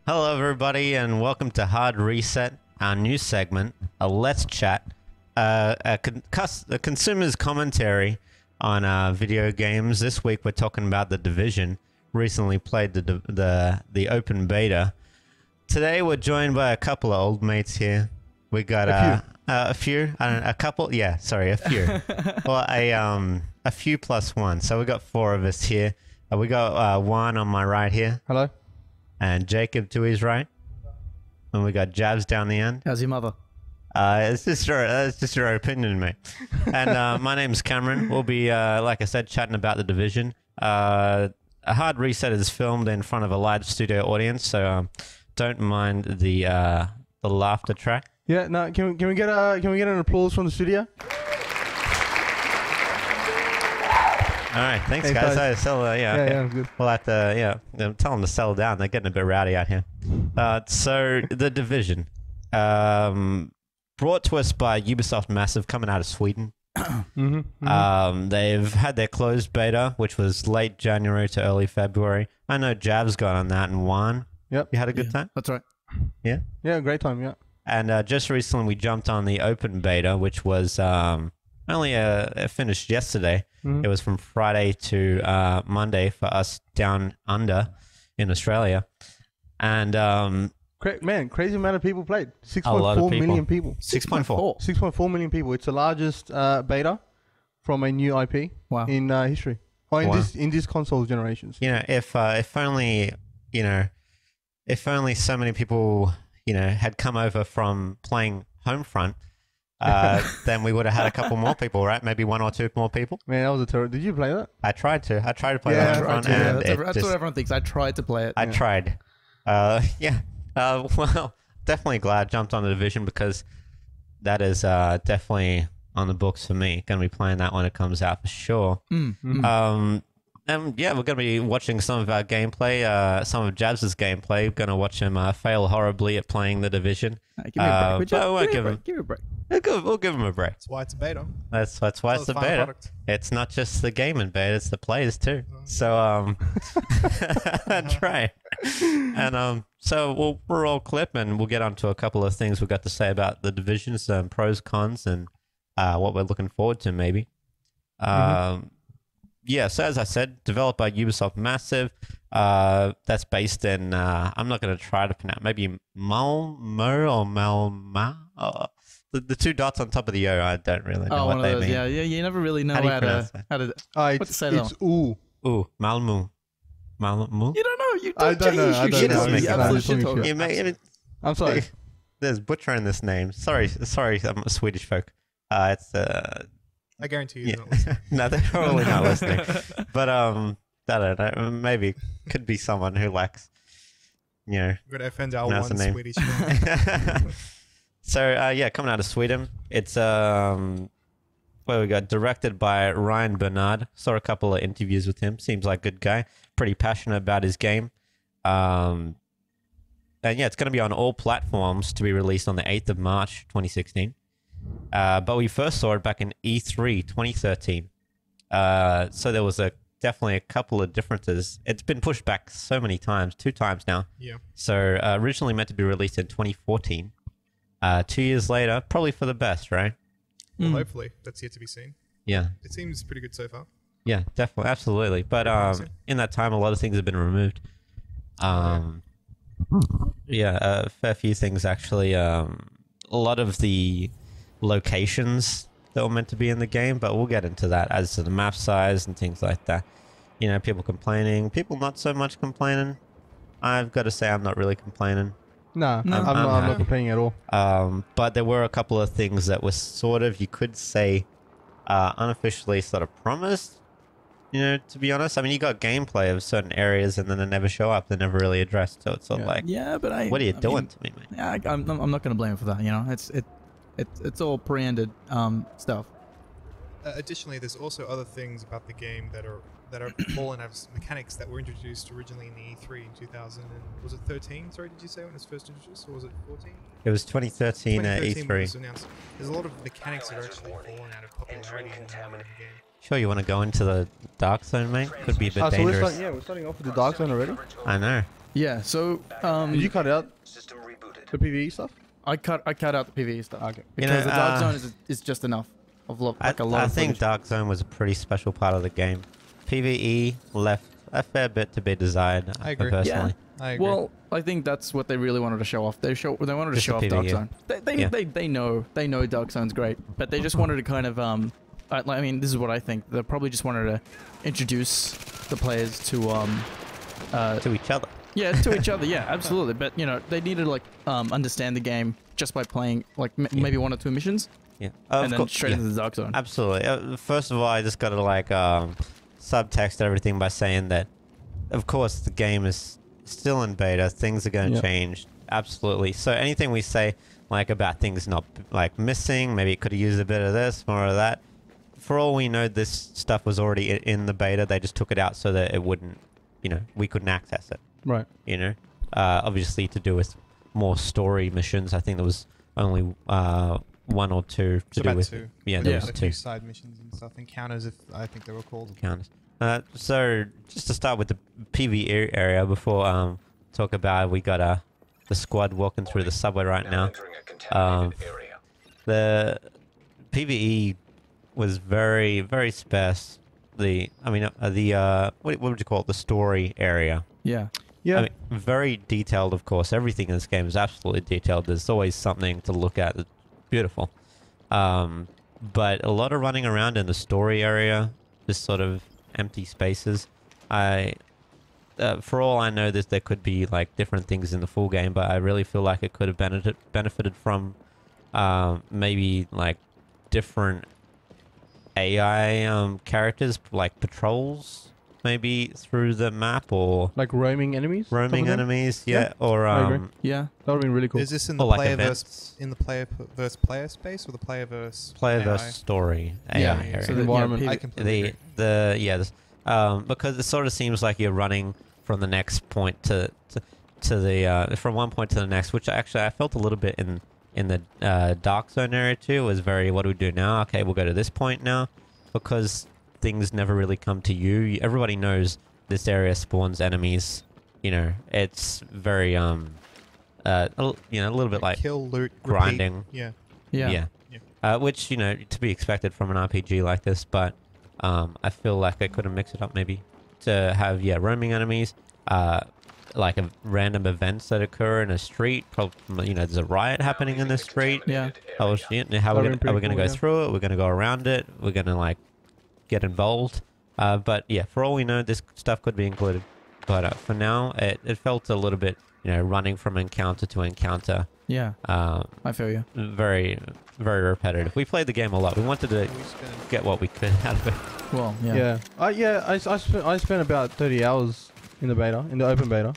Hello everybody and welcome to Hard Reset, our new segment, a Let's Chat, a consumer's commentary on video games. This week we're talking about The Division. Recently played the open beta. Today we're joined by a couple of old mates here. We got a few, a couple, yeah, sorry, a few. Well, a few plus one, so we got four of us here. We got Juan on my right here. Hello. And Jacob to his right. And we got Jabs down the end. How's your mother? It's just your opinion, mate. And my name's Cameron. We'll be, like I said, chatting about The Division. A Hard Reset is filmed in front of a live studio audience, so don't mind the laughter track. Yeah, no. Can we get an applause from the studio? All right, thanks guys. Yeah, good. We'll have to, tell them to settle down. They're getting a bit rowdy out here. So The Division, brought to us by Ubisoft Massive, coming out of Sweden. They've had their closed beta, which was late January to early February. I know Jav's got on that, and Juan. Yep. You had a good time? That's right. Yeah? Yeah, great time, yeah. And just recently we jumped on the open beta, which was only finished yesterday. It was from Friday to Monday for us down under in Australia. And crazy amount of people played. 6.4 million people. 6.4. 6.4 million people. It's the largest beta from a new IP in history. Or in this console generations. You know, if only so many people, had come over from playing Homefront, then we would have had a couple more people, right? Maybe one or two more people. Man, that was a terrible. Did you play that? I tried to play Homefront. That's what everyone thinks. I tried to play it. I tried. Well, definitely glad I jumped on The Division because that is definitely on the books for me. Going to be playing that when it comes out for sure. And yeah, we're going to be watching some of our gameplay, some of Jabs' gameplay. We're going to watch him fail horribly at playing The Division. Give me a break. But I won't give him a break. We'll give him a break. That's why it's a beta. That's why it's the beta. Product. It's not just the game in beta; it's the players too. So that's right. And so we'll roll clip, and we'll get onto a couple of things we've got to say about The Division, some pros, cons, and what we're looking forward to, maybe. Yeah, so as I said, developed by Ubisoft Massive. That's based in, I'm not going to try to pronounce, maybe Malmo or Malma? The two dots on top of the O, I don't really know what they mean. Yeah, you never really know how to say that. It's ooh. Ooh, Malmo. Malmo? You don't know. I don't know. I'm sorry. There's butchering this name. Sorry, I'm Swedish folk. It's I guarantee you they're not listening. No, they're probably not listening. But I don't know. Maybe could be someone who likes, We're going to offend our one Swedish fan. So yeah, coming out of Sweden, it's where we got directed by Ryan Bernard. Saw a couple of interviews with him. Seems like a good guy. Pretty passionate about his game. And yeah, it's going to be on all platforms to be released on the 8th of March, 2016. But we first saw it back in E3 2013. So there was definitely a couple of differences. It's been pushed back so many times, 2 times now. Yeah. So originally meant to be released in 2014. 2 years later, probably for the best, right? Well, hopefully. That's yet to be seen. Yeah. It seems pretty good so far. Yeah, definitely. Absolutely. But in that time, a lot of things have been removed. Yeah, a fair few things, actually. A lot of the locations that were meant to be in the game, but we'll get into that as to the map size and things like that. People complaining, people not so much complaining. I've got to say I'm not really complaining. No, I'm not complaining at all. But there were a couple of things that were sort of, you could say, unofficially sort of promised, to be honest. I mean, you got gameplay of certain areas and then they never show up. They're never really addressed. So it's sort of like, but what are you doing to me, man? Yeah, I'm not going to blame him for that. It's all pre-ended stuff. Additionally, there's also other things about the game that are fallen out of mechanics that were introduced originally in the E3 in 2000 and was it 13? Sorry, did you say when it was first introduced, or was it 14? It was 2013 at E3. When it was announced. There's a lot of mechanics that are actually fallen out of popularity in the game. Sure, you want to go into the dark zone, mate? Could be a bit dangerous. We're starting off with the dark zone already. I know. Yeah. So Did you cut out System rebooted. the PvE stuff? I cut out the PvE stuff. Okay. Because the Dark know, Zone is just enough of like a lot I of think footage. Dark Zone was a pretty special part of the game. PvE left a fair bit to be desired. I agree. Personally. I agree. Well, I think that's what they really wanted to show off. They wanted to Just show the off Dark PvE. Zone. They know Dark Zone's great, but they just wanted to kind of I mean, this is what I think. They probably just wanted to introduce the players to each other. yeah, to each other. Yeah, absolutely. But you know, they needed to like understand the game just by playing like maybe one or two missions, Yeah. and then straight into the Dark Zone. Absolutely. First of all, I just got to like subtext everything by saying that, of course, the game is still in beta. Things are going to change. Absolutely. So anything we say like about things not like missing, maybe it could have used a bit of this, more of that. For all we know, this stuff was already in the beta. They just took it out so that it wouldn't, you know, we couldn't access it. Right. You know, obviously to do with more story missions. I think there was only one or two to do with two. Yeah, But there there was a two few side missions and stuff, encounters, if I think they were called. encounters. So just to start with the PvE area before talk about, we got the squad walking through the subway right now. Entering a contaminated area. The PvE was very, very sparse. What would you call it? The story area. Yeah. Yeah. I mean, very detailed, of course. Everything in this game is absolutely detailed. There's always something to look at. It's beautiful. But a lot of running around in the story area, just sort of empty spaces. For all I know, there could be like different things in the full game, but I really feel like it could have benefited from maybe like different AI characters, like patrols, maybe through the map, or like roaming enemies. roaming enemies, yeah, or I agree. Yeah. That would have been really cool. Is this in the Or like player events. player space or the player verse player-verse story AI Yeah. area. So the Environment. I completely agree. Because it sort of seems like you're running from the next point to the from one point to the next, which actually I felt a little bit in the Dark Zone area too. It was very, what do we do now? Okay, we'll go to this point now, because things never really come to you. Everybody knows this area spawns enemies. You know, it's very a little bit like Kill, loot, grinding. Repeat. Yeah. Which, you know, to be expected from an RPG like this, but I feel like I could have mixed it up maybe to have, roaming enemies, like random events that occur in a street. Probably, you know, there's a riot happening in this street. Yeah. Oh shit! How are we That'd be gonna pretty go cool, yeah. through it? We're gonna go around it. We're gonna like get involved. But yeah, for all we know, this stuff could be included. But for now, it felt a little bit, you know, running from encounter to encounter. Yeah. I feel you. Very, very repetitive. We played the game a lot. We wanted to get what we could out of it. Well, yeah. I spent about 30 hours in the beta, in the open beta.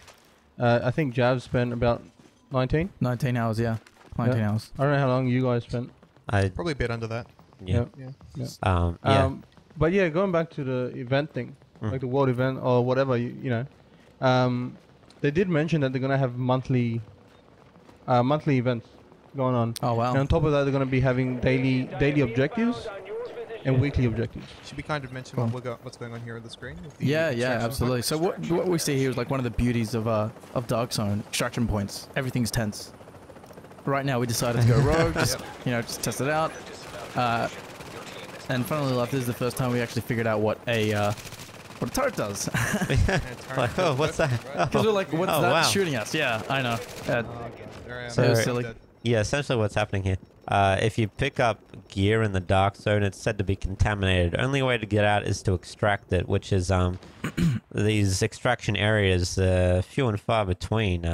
I think Jav spent about 19. 19 hours, yeah. 19 hours. I don't know how long you guys spent. Probably a bit under that. Yeah. Yeah. But yeah, going back to the event thing, like the world event or whatever, you know, they did mention that they're gonna have monthly events going on. Oh, wow. And on top of that, they're gonna be having daily objectives and weekly objectives. Should we kind of mention what's going on here on the screen? With the Yeah, extraction absolutely. points? So what we see here is like one of the beauties of Dark Zone extraction points. Everything's tense. Right now, we decided to go rogue, just test it out. And funnily enough, this is the first time we actually figured out what a turret does. Like, oh, what's that? Because we're like, what's that wow. shooting us? Yeah, I know. There I am. So- It was silly. Yeah, essentially what's happening here. If you pick up gear in the Dark Zone, it's said to be contaminated. Only way to get out is to extract it, which is these extraction areas few and far between.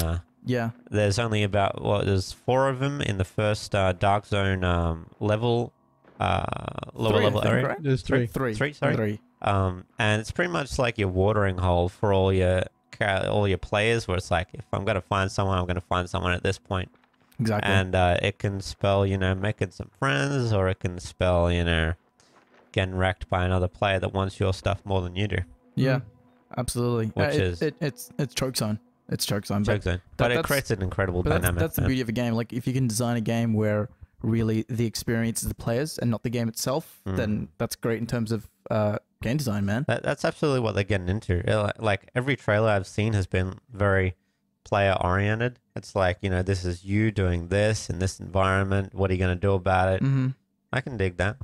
Yeah. There's only about there's 4 of them in the first Dark Zone lower level Three, I think, area. right? There's three. Three. Sorry. 3. And it's pretty much like your watering hole for all your players, where it's like, if I'm gonna find someone, I'm gonna find someone at this point. Exactly. And it can spell, you know, making some friends, or it can spell, you know, getting wrecked by another player that wants your stuff more than you do. yeah, absolutely. Which is- it's choke zone. It's choke zone. Joke zone. But it that's- creates an incredible But dynamic. that's the beauty of a game. Like, if you can design a game where really the experience is the players and not the game itself, then that's great in terms of game design, man. That's absolutely what they're getting into. Like every trailer I've seen has been very player oriented. It's like, you know, this is you doing this in this environment. What are you going to do about it? Mm-hmm. I can dig that.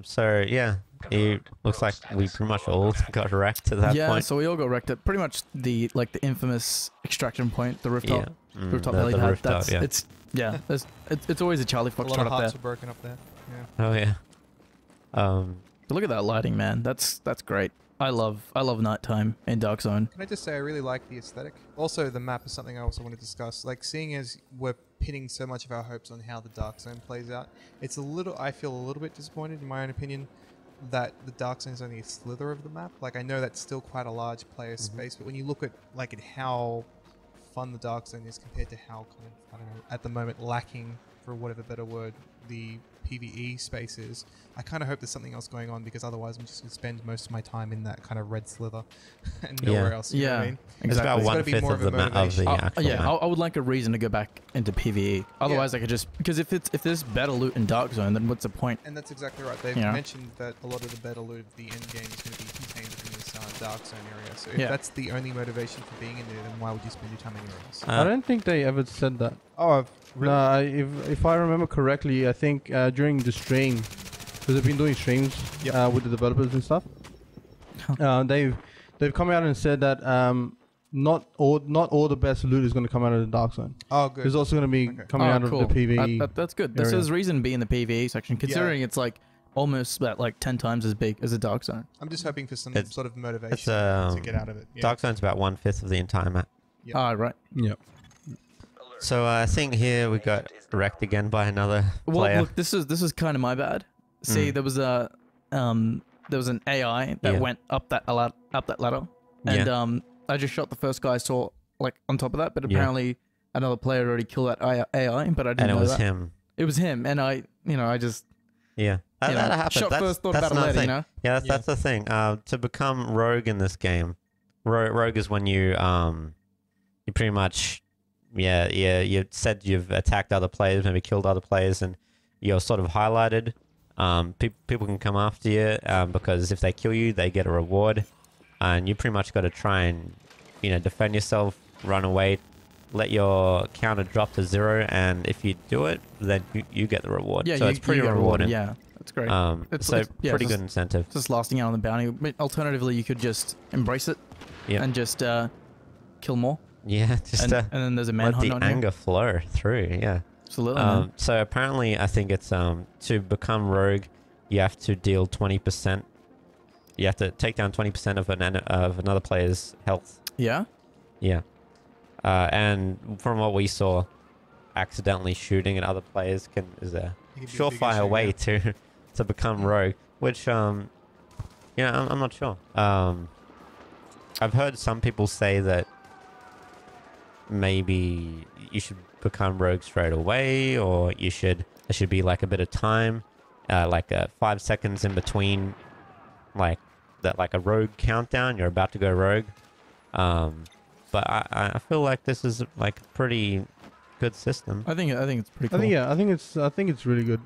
So yeah, it looks like we pretty much all got wrecked to that Yeah, point. so we all got wrecked at pretty much the infamous extraction point, the rooftop. Rooftop the helipad. rooftop, yeah. It's always a Charlie A Fox lot shot of up there. hearts were broken up there. Yeah. Oh yeah. But look at that lighting, man. That's great. I love nighttime in Dark Zone. Can I just say I really like the aesthetic. Also, the map is something I also want to discuss. Like, seeing as we're pinning so much of our hopes on how the Dark Zone plays out, I feel a little bit disappointed, in my own opinion, that the Dark Zone is only a slither of the map. Like, I know that's still quite a large player space, but when you look at at how fun the Dark Zone is compared to how kind of, I don't know, at the moment lacking, for whatever better word, the PvE space is, I kind of hope there's something else going on, because otherwise I'm just going to spend most of my time in that kind of red slither and nowhere else. You know what I mean? It's about There's gotta one be fifth more of of a the map of motivation. the actual Yeah, map. I would like a reason to go back into PvE. Otherwise, I could just, because if there's better loot in Dark Zone, then what's the point? And that's exactly right. They've Yeah. mentioned that a lot of the better loot of the end game is going to be contained within this Dark Zone area. So if Yeah. that's the only motivation for being in there, then why would you spend your time anywhere else? I don't think they ever said that. Oh, No, if I remember correctly, I think during the stream, because they've been doing streams with the developers and stuff, they've come out and said that not all the best loot is going to come out of the Dark Zone. Oh, good. There's also going to be coming out of the PvE. That's good. This area. is reason to be in the PvE section, considering it's like almost about 10 times as big as the Dark Zone. I'm just hoping for some sort of motivation It's to get out of it. Yeah. Dark Zone's about one fifth of the entire map. Yeah. Ah, right. Yeah. So I think here we got wrecked again by another Well, player. look, this is kind of my bad. See, there was an AI that went up that ladder, and I just shot the first guy I saw on top of that, but apparently another player already killed that AI, but I didn't know and it was that. him. It was him, and I just That happens. shot first, thought about it another later, thing. you know? Yeah, that's the thing. To become rogue in this game, rogue is when you pretty much you said you've attacked other players, maybe killed other players, and you're sort of highlighted. People can come after you because if they kill you, they get a reward, and you pretty much got to try and defend yourself, run away, let your counter drop to 0, and if you do it, then you get the reward. Yeah, so it's pretty get rewarding. Yeah, that's great. Pretty good incentive. Just lasting out on the bounty. But alternatively, you could just embrace it and just kill more. Yeah, just and then there's a let manhunt the on anger flow through. Yeah. Absolutely. Man. So apparently, I think it's to become rogue, you have to deal 20%. You have to take down 20% of another player's health. Yeah. Yeah. And from what we saw, accidentally shooting at other players is a surefire way to become rogue. Which I'm not sure. I've heard some people say that maybe you should become rogue straight away, or there should be a bit of time, 5 seconds in between, a rogue countdown. You're about to go rogue. But I feel like this is a pretty good system. I think it's pretty cool. I think it's really good.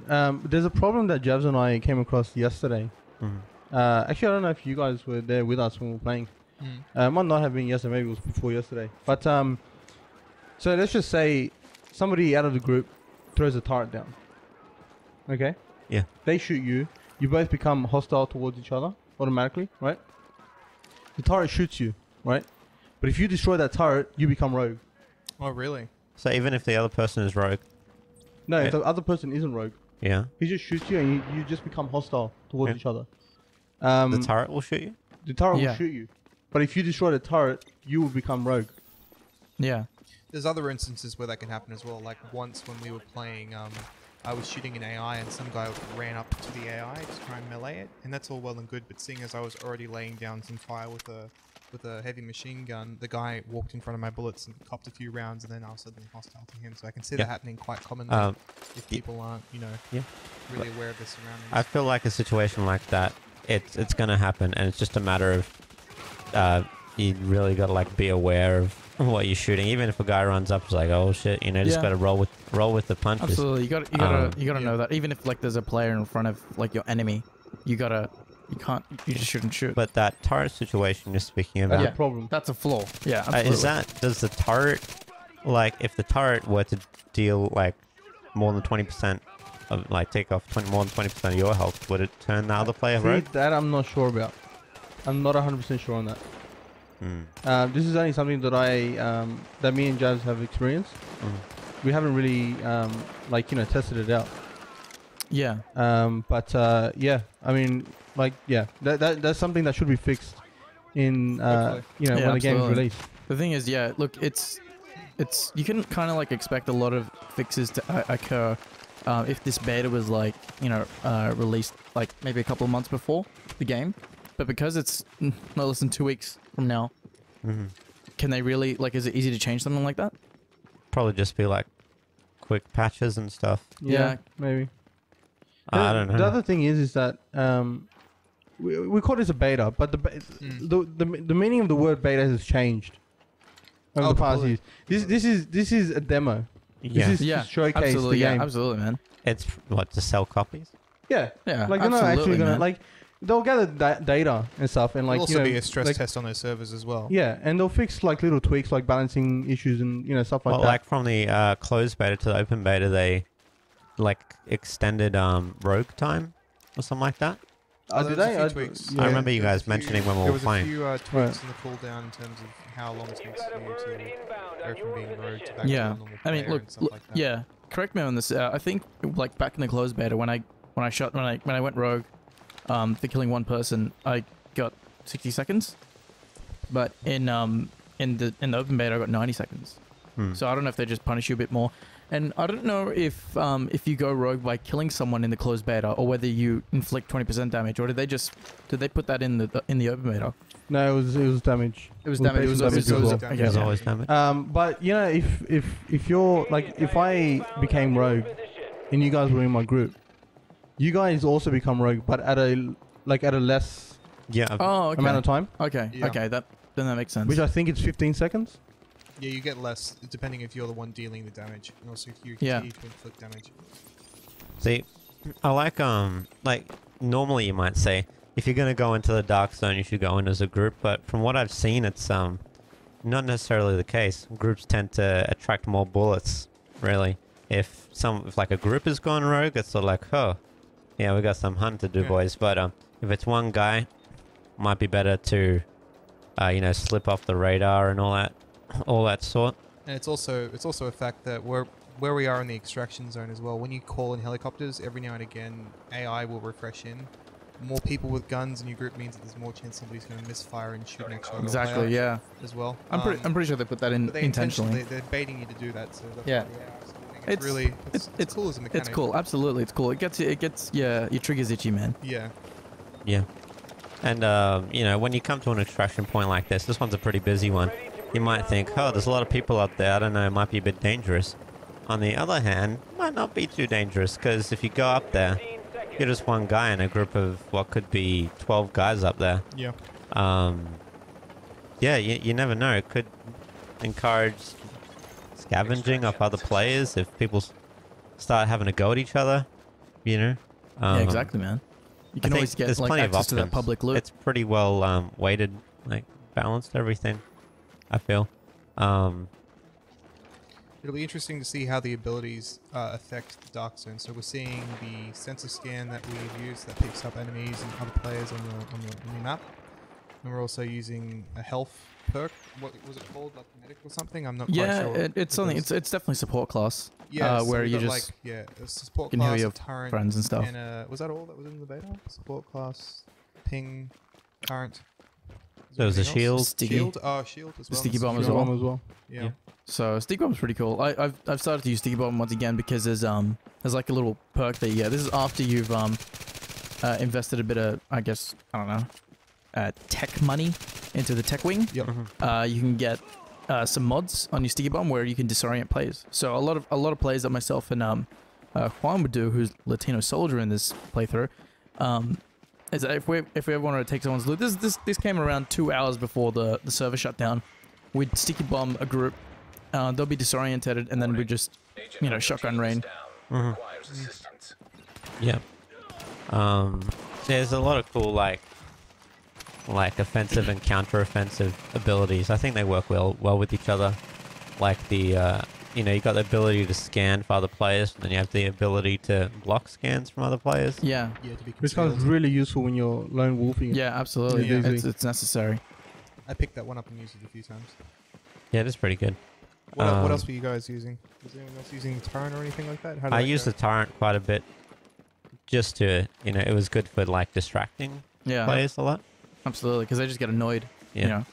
There's a problem that Javs and I came across yesterday. Actually, I don't know if you guys were there with us when we were playing. Might not have been yesterday. Maybe it was before yesterday. But so let's just say somebody out of the group throws a turret down. Okay. Yeah. They shoot you. You both become hostile towards each other automatically, right? The turret shoots you, right? But if you destroy that turret, you become rogue. Oh, really? So even if the other person is rogue? No, if the other person isn't rogue. Yeah. He just shoots you and you just become hostile towards each other. The turret will shoot you? The turret will shoot you. But if you destroy the turret, you will become rogue. Yeah. There's other instances where that can happen as well. Like once when we were playing, I was shooting an AI and some guy ran up to the AI to try and melee it. And that's all well and good, but seeing as I was already laying down some fire with a heavy machine gun, the guy walked in front of my bullets and copped a few rounds, and then I was suddenly hostile to him. So I can see that happening quite commonly if people aren't, really aware of their surroundings. I feel like a situation like that, it's gonna happen, and it's just a matter of you really gotta be aware of what you're shooting. Even if a guy runs up, it's like, oh shit, just gotta roll with the punches. Absolutely, you gotta know that. Even if there's a player in front of your enemy, you gotta You can't. You just shouldn't shoot. But that turret situation you're speaking That's about, a problem. That's a flaw. Yeah, absolutely. does the turret, like, if the turret were to deal, like, more than 20% of, like, take off more than 20% of your health, would it turn the other player See, rogue? that I'm not sure about. I'm not 100% sure on that. This is only something that that me and Jazz have experienced. We haven't really, like, you know, tested it out. Yeah. Yeah, I mean, like, yeah, that's something that should be fixed in, you know, Yeah, when the game's absolutely. released. The thing is, yeah, look, it's you can kind of like expect a lot of fixes to occur if this beta was like, you know, released like maybe a couple of months before the game, but because it's no less than 2 weeks from now, can they really, like, is it easy to change something like that? Probably just be like quick patches and stuff. Yeah. Maybe. I don't know. The other thing is that we call this a beta, but the meaning of the word beta has changed over the past years. This is a demo. Yeah. This is to showcase absolutely, the game. absolutely, man. It's what, to sell copies? Yeah, Yeah, like they're not actually absolutely, gonna man. like they'll gather data and stuff, and like, It'll you also know, be a stress like, test on those servers as well. Yeah, and they'll fix like little tweaks, like balancing issues and, you know, stuff like Well, that. like from the closed beta to the open beta, they like extended rogue time or something like that. Did there was they? a few tweaks. I remember you There was guys a few- mentioning when we there were was playing. a few tweaks in the cooldown in terms of how long it takes for you to go from being rogue to back to a Yeah, normal I mean, player look, and stuff like that. yeah. Correct me on this. I think like back in the closed beta, when I went rogue, for killing one person, I got 60 seconds, but in the open beta, I got 90 seconds. So I don't know if they just punish you a bit more, and I don't know if you go rogue by killing someone in the closed beta, or whether you inflict 20% damage, or did they put that in the open beta? No, it was damage. It was damage. It was damage damage. as well. damage. There's Yeah. always damage. But you know, if you're like, if I became rogue and you guys were in my group, you guys also become rogue, but at a less Yeah. Oh, okay. amount of time, Okay. Yeah. Okay. Then that makes sense. which I think it's 15 seconds. Yeah, you get less depending if you're the one dealing the damage, and also if you Yeah. continue to inflict damage. See, I like normally you might say if you're gonna go into the dark zone, you should go in as a group. But from what I've seen, it's not necessarily the case. Groups tend to attract more bullets. Really, if like a group is going rogue, it's sort of like, oh, yeah, we got some hunt to do, Yeah. boys. But if it's one guy, might be better to you know, slip off the radar and all that sort. And it's also a fact that where we are in the extraction zone as well. When you call in helicopters, every now and again, AI will refresh in. More people with guns in your group means that there's more chance somebody's going to misfire and shoot an extra exactly. Yeah. as well. I'm pretty sure they put that in But they intentionally. they're baiting you to do that. So that's Yeah. why the AI is doing it. It's really it's cool as a mechanic. It's cool. Absolutely, it's cool. It gets yeah, your triggers itchy, man. Yeah. Yeah. And, you know, when you come to an extraction point like this one's a pretty busy one. You might think, oh, there's a lot of people up there. I don't know, it might be a bit dangerous. On the other hand, it might not be too dangerous, because if you go up there, you're just one guy in a group of what could be 12 guys up there. Yeah. Yeah, you never know. It could encourage scavenging off other players if people start having to go at each other, you know? Yeah, exactly, man. You can I always think get there's like plenty of access to that options. public loot. It's pretty well weighted, like balanced everything, I feel. It'll be interesting to see how the abilities affect the dark zone. So we're seeing the sensor scan that we've used that picks up enemies and other players on the map, and we're also using a health perk. What was it called, like medic or something? I'm not quite sure. Yeah, it's something. It's definitely support class. Yeah, so where we you got, just like, a support can heal class, your a turret, friends and stuff. and was that all that was in the beta? Support class, ping, current. Is There was a anything else? shield. Sticky. Shield, shield as The well. sticky that's bomb as shield. well. Bomb as well. Yeah. Yeah. So sticky bomb's pretty cool. I've started to use sticky bomb once again because there's like a little perk that you get. This is after you've invested a bit of, I guess, I don't know, tech money into the tech wing. Yep. You can get some mods on your sticky bomb where you can disorient players. So a lot of players that myself and Juan would do, who's Latino soldier in this playthrough, is that if we ever wanted to take someone's loot, this came around 2 hours before the server shut down. We'd sticky bomb a group, they'll be disoriented, and then we just, shotgun rain. Yeah. There's a lot of cool like offensive and counter-offensive abilities. I think they work well with each other. Like the you know, you got the ability to scan for other players, and then you have the ability to block scans from other players. Yeah. Yeah, to be Which comes concealed. really useful when you're lone wolfing. Yeah, absolutely. Yeah. It's necessary. I picked that one up and used it a few times. Yeah, it is pretty good. What else were you guys using? Was anyone else using the Torrent or anything like that? How did I that used go? the torrent quite a bit, just to, you know, it was good for like distracting Yeah, players a lot. absolutely. Because they just get annoyed. Yeah. You know.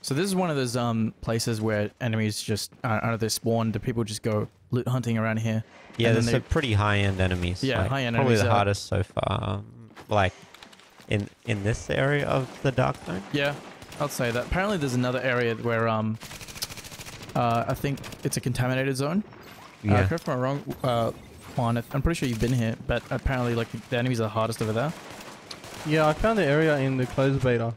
So this is one of those places where enemies just out of their spawn. Do people just go loot hunting around here? Yeah, And then there's some pretty high-end enemies. Yeah, like, high-end probably enemies the are- hardest so far. Like in this area of the dark zone. Yeah, I'll say that. Apparently, there's another area where I think it's a contaminated zone. Yeah. Correct me if I'm wrong, Juan. I'm pretty sure you've been here, but apparently, like the enemies are the hardest over there. Yeah, I found the area in the closed beta.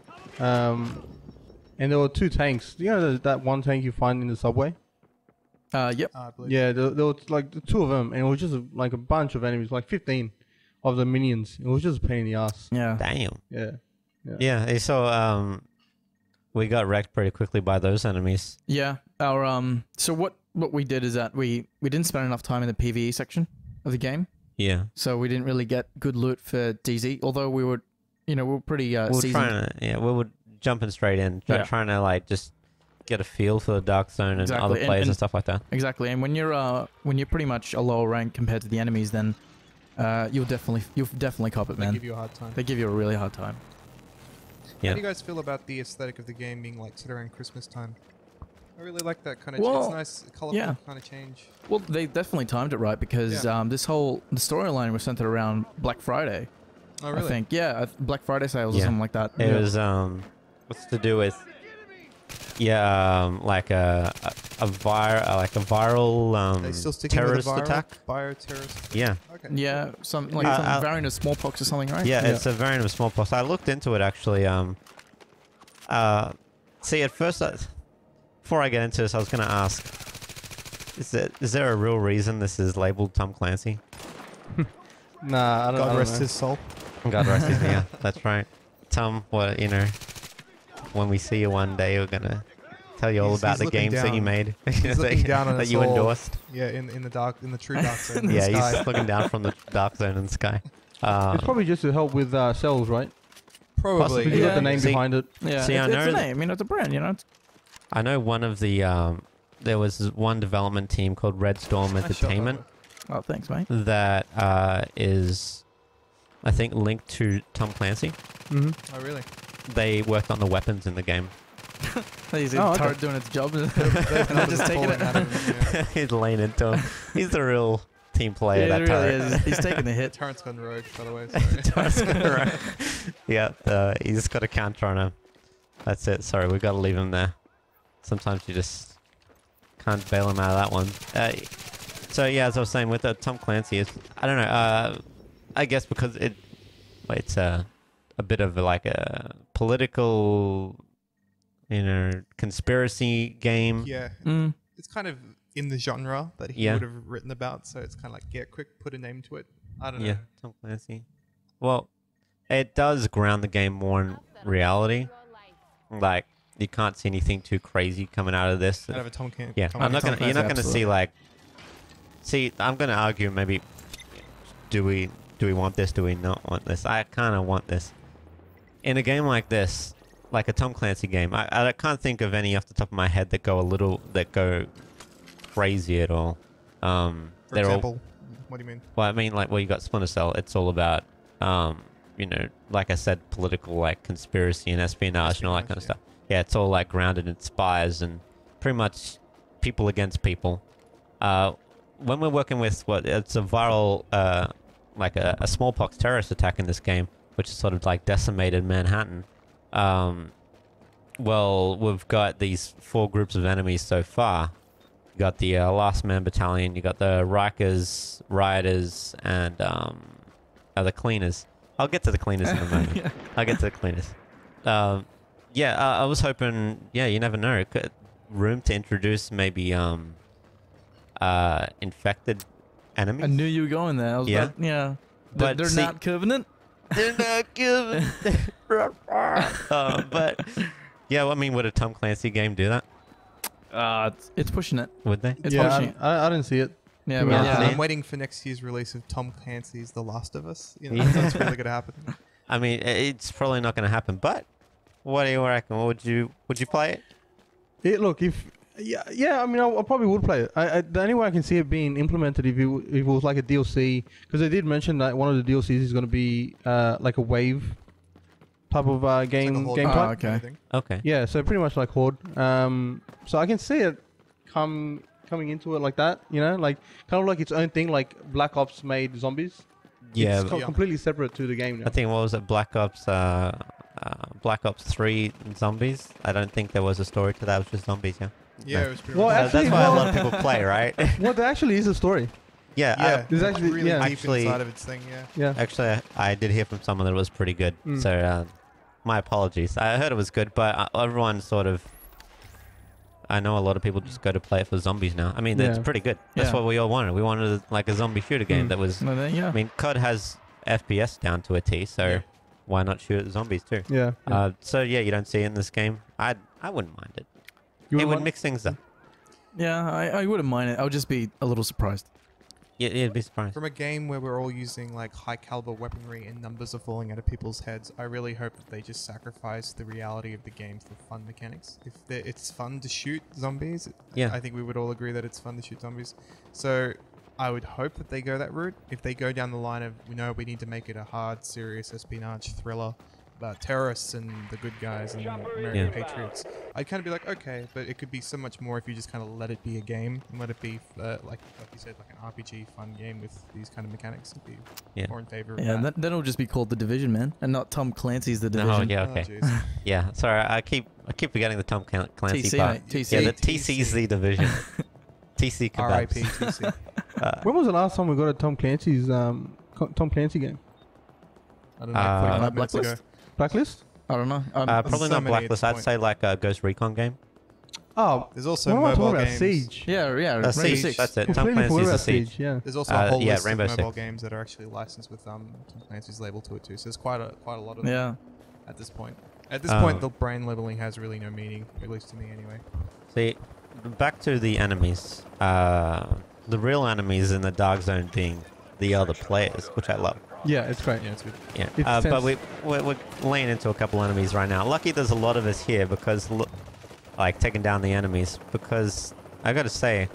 And there were 2 tanks. You know that one tank you find in the subway? Yep. I believe. Yeah, there were like the 2 of them, and it was just like a bunch of enemies, like 15 of the minions. It was just a pain in the ass. Yeah. Yeah. Yeah. So we got wrecked pretty quickly by those enemies. Yeah. Our So what we did is that we didn't spend enough time in the PvE section of the game, Yeah. so we didn't really get good loot for DZ. Although we were, we were pretty We were seasoned. trying to, we were jumping straight in, Yeah. trying to like just get a feel for the dark zone and Exactly, other and- players and and- stuff like that. Exactly, and when you're pretty much a lower rank compared to the enemies, then you'll definitely cop it, They man. give you a hard time. They give you a really hard time. Yeah. How do you guys feel about the aesthetic of the game being like set around Christmas time? I really like that kind of. Well, it's nice, colorful yeah. kind of change. Well, they definitely timed it right because Yeah. the storyline was centered around Black Friday. Oh, really? I think, yeah, Black Friday sales or Yeah. something like that. It was what's to do with like a viral They still sticking terrorist with the viral attack. Bioterrorist. Yeah. Okay. Yeah, some variant of smallpox or something, right? Yeah, it's a variant of smallpox. I looked into it actually. See, at first, before I get into this, I was going to ask: is there a real reason this is labeled Tom Clancy? Nah, I don't, I God don't rest know. his soul. God rest his yeah, that's right. Tom, what when we see you one day, we're gonna tell you all He's- about he's the looking games that you down. made, He's looking down on that us you all. endorsed. Yeah, in the true dark zone. Yeah, in the sky. he's looking down from the dark zone in the sky. It's probably just to help with sales, right? Probably. Possibly. Because you got Yeah. the name See- behind it. Yeah, See, I it's a know- name. It's a brand. I know one of the there was one development team called Red Storm Nice shot, by the Entertainment way. Oh, thanks, mate. that is, I think, linked to Tom Clancy. Mm-hmm. Oh, really? They worked on the weapons in the game. He's Oh, okay. turret doing its job. They've And they're just taking fallen it. out of him, yeah. He's laying into him. He's the real team player. Yeah, that it really turret. is. He's taking the hit. Torrent's gone rogue, by the way. Sorry. Yeah, he's got a counter on him. That's it. Sorry, we got to leave him there. Sometimes you just can't bail him out of that one. So yeah, as I was saying, with Tom Clancy, I don't know. I guess because it's a bit of like a political, conspiracy game. Yeah. Mm. It's kind of in the genre that he Yeah. would have written about, so it's kind of like, yeah, quick, put a name to it. I don't know. Yeah, Tom Clancy. Well, it does ground the game more in reality. Like, you can't see anything too crazy coming out of this. Out of a Tom Clancy. Yeah, I'm not Tom gonna. You're not Clancy, gonna see like. See, I'm gonna argue maybe. Do we want this? Do we not want this? I kind of want this. In a game like this, like a Tom Clancy game, I can't think of any off the top of my head that go crazy at all. For They're example, what do you mean? well, I mean, like, you got Splinter Cell. It's all about, like I said, political, like, conspiracy and espionage and all that kind of Espionage, stuff. Yeah, it's all, like, grounded in spies and pretty much people against people. When we're working with it's a viral, like a smallpox terrorist attack in this game, which is sort of, like, decimated Manhattan. Well, we've got these 4 groups of enemies so far. You got the Last Man Battalion, you got the Rikers, Rioters, and the Cleaners. I'll get to the Cleaners in a moment. Yeah. I'll get to the Cleaners. I was hoping, you never know, room to introduce maybe infected enemies. I knew you were going there. I was Yeah. about, yeah. But They're see- not Covenant. They're not giving. But yeah, well, I mean, would a Tom Clancy game do that? It's pushing it. Would they? It's yeah, pushing it. I didn't see it. Yeah, Yeah. but Yeah. I'm waiting for next year's release of Tom Clancy's The Last of Us. You know, that's really going to happen. I mean, it's probably not going to happen. But what do you reckon? Would you play it? Look, if yeah, I mean, I probably would play it. The only way I can see it being implemented if it was like a DLC, because they did mention that one of the DLCs is going to be like a wave type of game It's like a type. whole okay. kind of thing. Okay. Yeah, so pretty much like Horde. So I can see it coming into it like that, you know, like kind of like its own thing, like Black Ops made zombies. Yeah. It's completely separate to the game now. I think, what was it, Black Ops 3 zombies? I don't think there was a story to that. It was just zombies, yeah. Yeah, No. it was pretty Well, much. actually, That's why a well- lot of people play, right? Well, there actually is a story. Yeah. yeah, there's actually- really yeah. deep Actually- inside of its thing, yeah. Yeah. Actually, I did hear from someone that it was pretty good. Mm. So, my apologies. I heard it was good, but everyone sort of... I know a lot of people just go to play it for zombies now. I mean, it's Yeah. pretty good. That's Yeah. what we all wanted. We wanted like a zombie shooter game Mm. that was... No, then, yeah. I mean, COD has FPS down to a T, so Yeah. why not shoot at zombies too? Yeah. So yeah, you don't see it in this game. I wouldn't mind it. You It wouldn't would mind- mix things up. Yeah, I wouldn't mind it. I would just be a little surprised. Yeah, you'd be surprised. From a game where we're all using like high caliber weaponry and numbers are falling out of people's heads, I really hope that they just sacrifice the reality of the game for fun mechanics. If it's fun to shoot zombies, Yeah. I think we would all agree that it's fun to shoot zombies. So I would hope that they go that route. If they go down the line of, we need to make it a hard, serious espionage thriller about terrorists and the good guys and American Yeah. patriots, I'd kind of be like, okay, but it could be so much more if you just kind of let it be a game and let it be, like you said, like an RPG fun game with these kind of mechanics. I'd be Yeah. more in favor of Yeah, that. then it'll just be called The Division, man, and not Tom Clancy's The No, Division. yeah, Oh, okay. jeez. Yeah, sorry, I keep forgetting the Tom Clancy TC, part. mate, TC. Yeah, the TC. TC's the division. TC kebabs. R.I.P. TC. When was the last time we got a Tom Clancy's Tom Clancy game? I don't know, 45 minutes ago. Blacklist? Blacklist? I don't know. Probably so not many at Blacklist. this I'd point. say like a Ghost Recon game. Oh, There's also what am I mobile talking about? games. Siege. yeah, Siege. Rainbow Six. That's it. Tom Completely forgot Clancy's about a Siege. Yeah. There's also a whole yeah, list Rainbow of mobile Six. games that are actually licensed with Tom Clancy's label to it too. So there's quite a lot of them Yeah. at this point. At this point, the brand labeling has really no meaning, at least to me anyway. See, back to the enemies. The real enemies in the Dark Zone being the other players, which I love. Yeah, it's great. Yeah, it's good. Yeah, It but tends- we're laying into a couple enemies right now. Lucky there's a lot of us here because, like, taking down the enemies. Because I gotta say,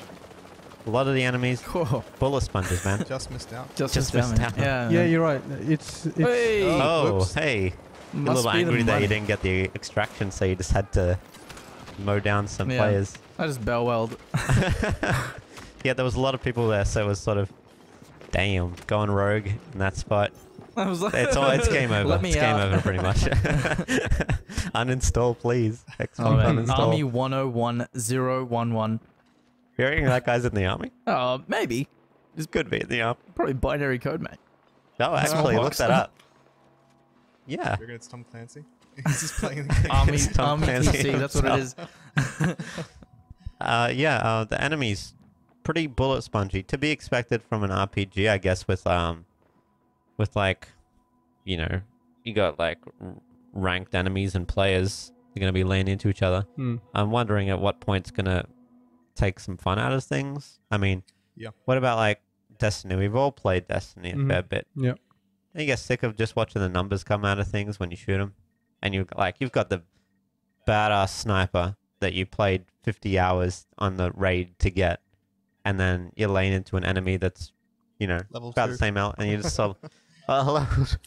a lot of the enemies, Whoa. bullet sponges, man. Just missed out. Just missed missed out. Yeah. Yeah, you're right. It's Hey. Oh, whoops. hey, you're a Must little be the angry that you money. didn't get the extraction, so you just had to mow down some Yeah. players. I just bell welled. Yeah, there was a lot of people there, so it was sort of, damn, going rogue in that spot. I was like, It's game over. Let me It's out. game over, pretty much. Uninstall, please. XCOM Oh, man. uninstall. Army 101011. You reckon that guy's in the army? Oh, maybe. This could be in the army. Probably binary code, mate. No, actually, look Smallpox. that up. Yeah. You're it's Tom Clancy. He's just playing the game. Army, Tom Army Clancy TC, that's what it is. The enemies, pretty bullet spongy. To be expected from an RPG, I guess, with like, you know, you got like ranked enemies and players. They're going to be laying into each other. Hmm. I'm wondering at what point it's going to take some fun out of things. I mean, Yeah. what about like Destiny? We've all played Destiny a Mhm. fair bit. Yeah. And you get sick of just watching the numbers come out of things when you shoot them. And you've got the badass sniper that you played 50 hours on the raid to get. And then you're laying into an enemy that's, you know, Level about 2. the same out. And you just sort of, oh, hello.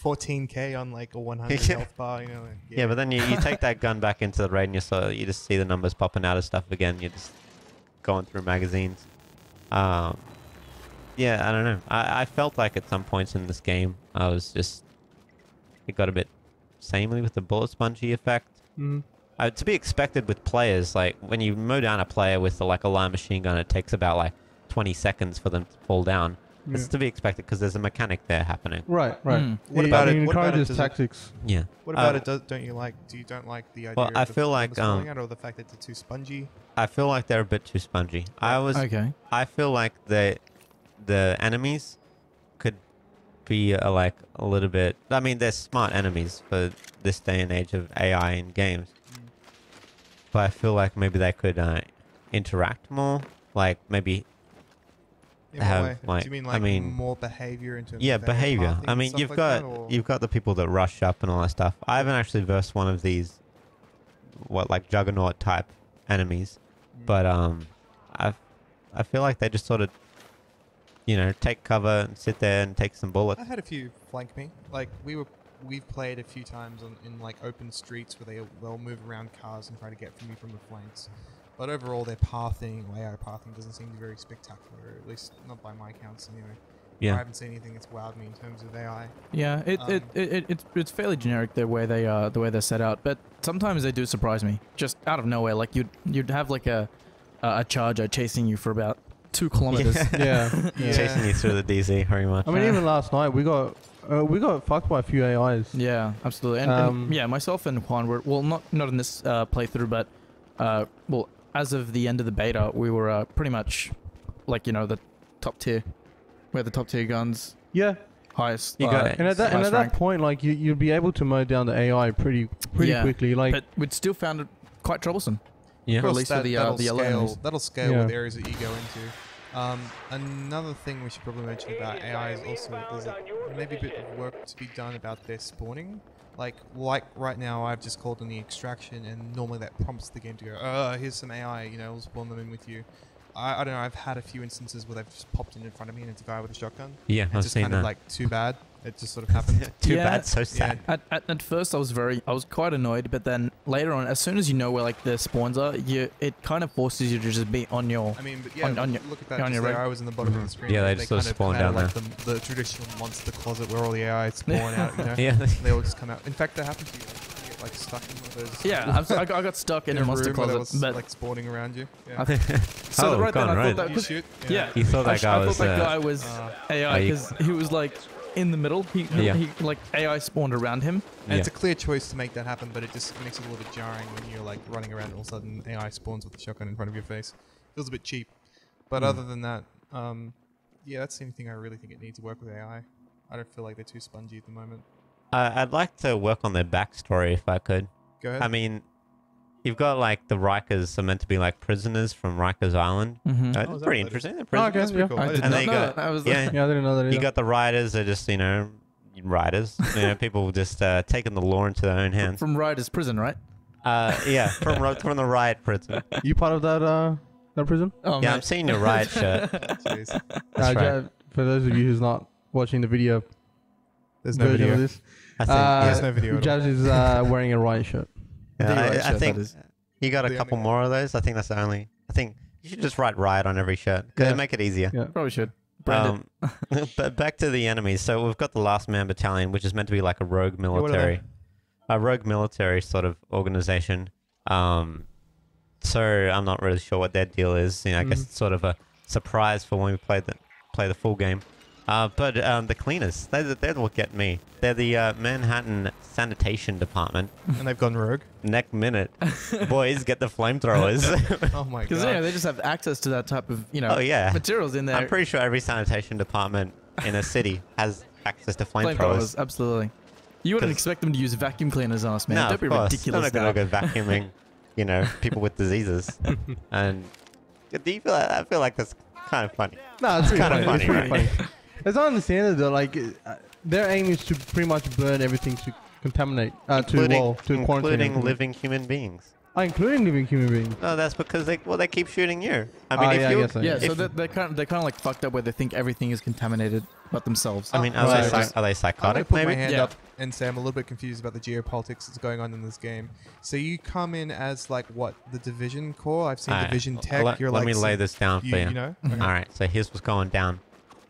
14k on like a 100 Yeah. health bar, you know. Like, Yeah, but then you take that gun back into the raid and you just see the numbers popping out of stuff again. You're just going through magazines. Yeah, I don't know. I felt like at some points in this game, it got a bit samey with the bullet spongy effect. Mm. To be expected with players, like when you mow down a player with like a light machine gun, it takes about like 20 seconds for them to fall down. It's Yeah. to be expected because there's a mechanic there happening. Right, right. Mm. What about it? It What about it? encourages Does it- tactics. Yeah. What about Uh, it? Don't you like? Do you don't like the idea? Well, of I the feel like, numbers falling out, or the fact that they're too spongy? I feel like they're a bit too spongy. I Okay. feel like the enemies could be like a little bit. I mean, they're smart enemies for this day and age of AI in games. But I feel like maybe they could interact more. Like maybe In what have way? like Do you mean I like mean more behavior in terms yeah, of their behavior. pathing I and mean, stuff you've like got that, or- you've got the people that rush up and all that stuff. I haven't actually versed one of these, what like juggernaut type enemies, but I feel like they just sort of, take cover and sit there and take some bullets. I had a few flank me. Like we've played a few times in like open streets where they'll move around cars and try to get from you from the flanks. But overall, their pathing, or AI pathing, doesn't seem to be very spectacular. At least not by my counts, anyway. Yeah. I haven't seen anything that's wowed me in terms of AI. Yeah, it's fairly generic the way they're set out, but sometimes they do surprise me just out of nowhere. Like you'd have like a charger chasing you for about 2 kilometers. Yeah. Chasing you through the DZ very much. I mean, even last night we got fucked by a few AIs. Yeah, absolutely. And yeah, myself and Juan were not in this playthrough, but as of the end of the beta, we were pretty much like the top tier. We had the top tier guns, Yeah. highest. You got it. And at highest that rank. point, like you'd be able to mow down the AI pretty Yeah, quickly. Like but we'd still found it quite troublesome. Yeah. Of course, Release of the that'll yellow scale. enemies. That'll scale Yeah. with areas that you go into. Another thing we should probably mention about AI is also there's maybe a bit of work to be done about their spawning. Like right now, I've just called in the extraction, and normally that prompts the game to go, here's some AI, we'll spawn them in with you. I don't know, I've had a few instances where they've just popped in front of me and it's a guy with a shotgun. Yeah, It's I've just seen kind that. of like, too bad. It just sort of happened. Too Yeah. bad, so sad. At first, I was quite annoyed, but then later on, as soon as you know where like the spawns are, it kind of forces you to just be on your. I mean, but yeah, on your- look at that. on just your there, right. I was in the bottom of the screen. Yeah, they like, just sort of kind spawn come out down of, like the traditional monster closet where all the AI spawn out. Yeah. They all just come out. In fact, that happened to you. Like, you get like stuck in one of those. Yeah, I got stuck in a monster room where closet, was, but like spawning around you. Yeah. so right then gone, I right. thought that You was shoot. yeah. You thought that I guy thought was. that guy was AI you- because he was like in the middle. He like AI spawned around him. And Yeah. it's a clear choice to make that happen, but it just makes it a little bit jarring when you're like running around and all of a sudden AI spawns with a shotgun in front of your face. Feels a bit cheap. But other than that, yeah, that's the only thing I really think it needs to work with AI. I don't feel like they're too spongy at the moment. I'd like to work on their backstory if I could. Go ahead. I mean, you've got like the Rikers are meant to be like prisoners from Rikers Island. Mm-hmm. is that It's what pretty that is? interesting. They're okay, prisoners. That's pretty yeah. cool. I did And not they know got- that. I was yeah. Yeah, I didn't know that either. You got the riders are just riders. People just taking the law into their own hands. from Riders Prison, right? Yeah, from the riot prison. You part of that prison? Oh, Yeah, mate. I'm seeing your riot shirt. Jeez. That's right. For those of you who's not watching the video There's no version video. of this, I think, There's no video at all. Jazz is wearing a riot shirt. yeah, The riot I shirt, think that is. you got a The couple only- more of those. I think that's the only. I think you should just write riot on every shirt because Yeah. it'll make it easier. Yeah. Probably should. Brand But back to the enemies. So we've got the Last Man Battalion, which is meant to be like a rogue what are military, a rogue military sort of organization. So I'm not really sure what their deal is. I guess it's sort of a surprise for when we play the full game. But the cleaners, they're what get me. They're the Manhattan Sanitation Department. And they've gone rogue. Next minute, boys get the flamethrowers. Oh my Because god. they just have access to that type of Oh yeah, materials in there. I'm pretty sure every sanitation department in a city has access to flamethrowers. Absolutely. You wouldn't 'Cause- expect them to use vacuum cleaners on us, man. No, Don't of be course. ridiculous. They're not now. going to go vacuuming, people with diseases. And do you feel that? I feel like that's kind of funny. No, it's kinda pretty funny. funny, It's pretty funny. As I understand it, though, like their aim is to pretty much burn everything to contaminate, to quarantine. including everything. living human beings. Including living human beings. No, that's because they keep shooting you. I mean, if yeah, I you, guess so. Yeah, if- so they're kind of like fucked up where they think everything is contaminated but themselves. I mean, are, Right. they, are they I'm going psychotic? to put my Maybe. hand Yeah. up and say I'm a little bit confused about the geopolitics that's going on in this game. So you come in as like what, the Division Core? I've seen Alright, Division Tech. Let, You're let like me lay some- this down for you. you know? All right, so here's what's going down.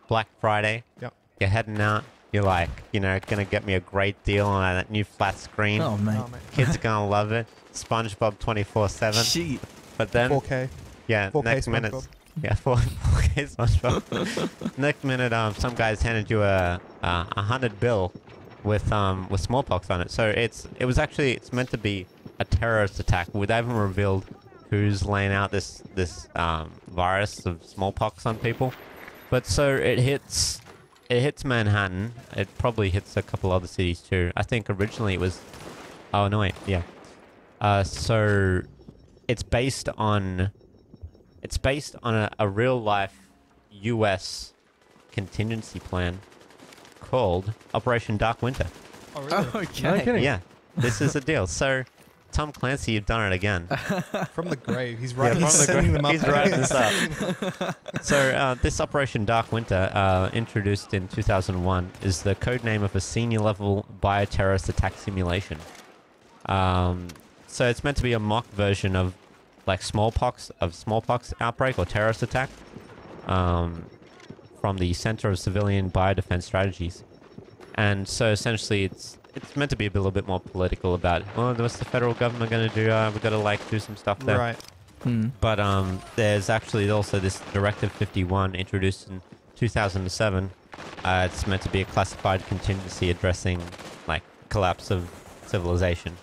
Black Friday. Yep. You're heading out. You're like, gonna get me a great deal on that new flat screen. Oh, mate. Oh, mate. Kids are gonna love it. SpongeBob 24/7. Shit. But then, 4K. yeah, 4K next minute, SpongeBob. yeah, 4K SpongeBob. Next minute, some guys handed you a 100 bill with smallpox on it. So it's meant to be a terrorist attack. They haven't revealed who's laying out this virus of smallpox on people. But so it hits it hits Manhattan. It probably hits a couple other cities too. I think originally it was. Oh no, wait, yeah. So it's based on a real life U.S. contingency plan called Operation Dark Winter. Oh, really? Okay. No kidding. Yeah, this is the deal. So, Tom Clancy, you've done it again. From the grave. He's writing, from the setting them up. He's writing this up. So, this Operation Dark Winter, introduced in 2001, is the code name of a senior-level bioterrorist attack simulation. So it's meant to be a mock version of, like, smallpox outbreak or terrorist attack, from the Center of Civilian Biodefense Strategies. And so essentially it's meant to be a little bit more political about, well, what's the federal government going to do? We've got to, like, do some stuff there. Right. But there's actually also this Directive 51 introduced in 2007. It's meant to be a classified contingency addressing, like, collapse of civilization.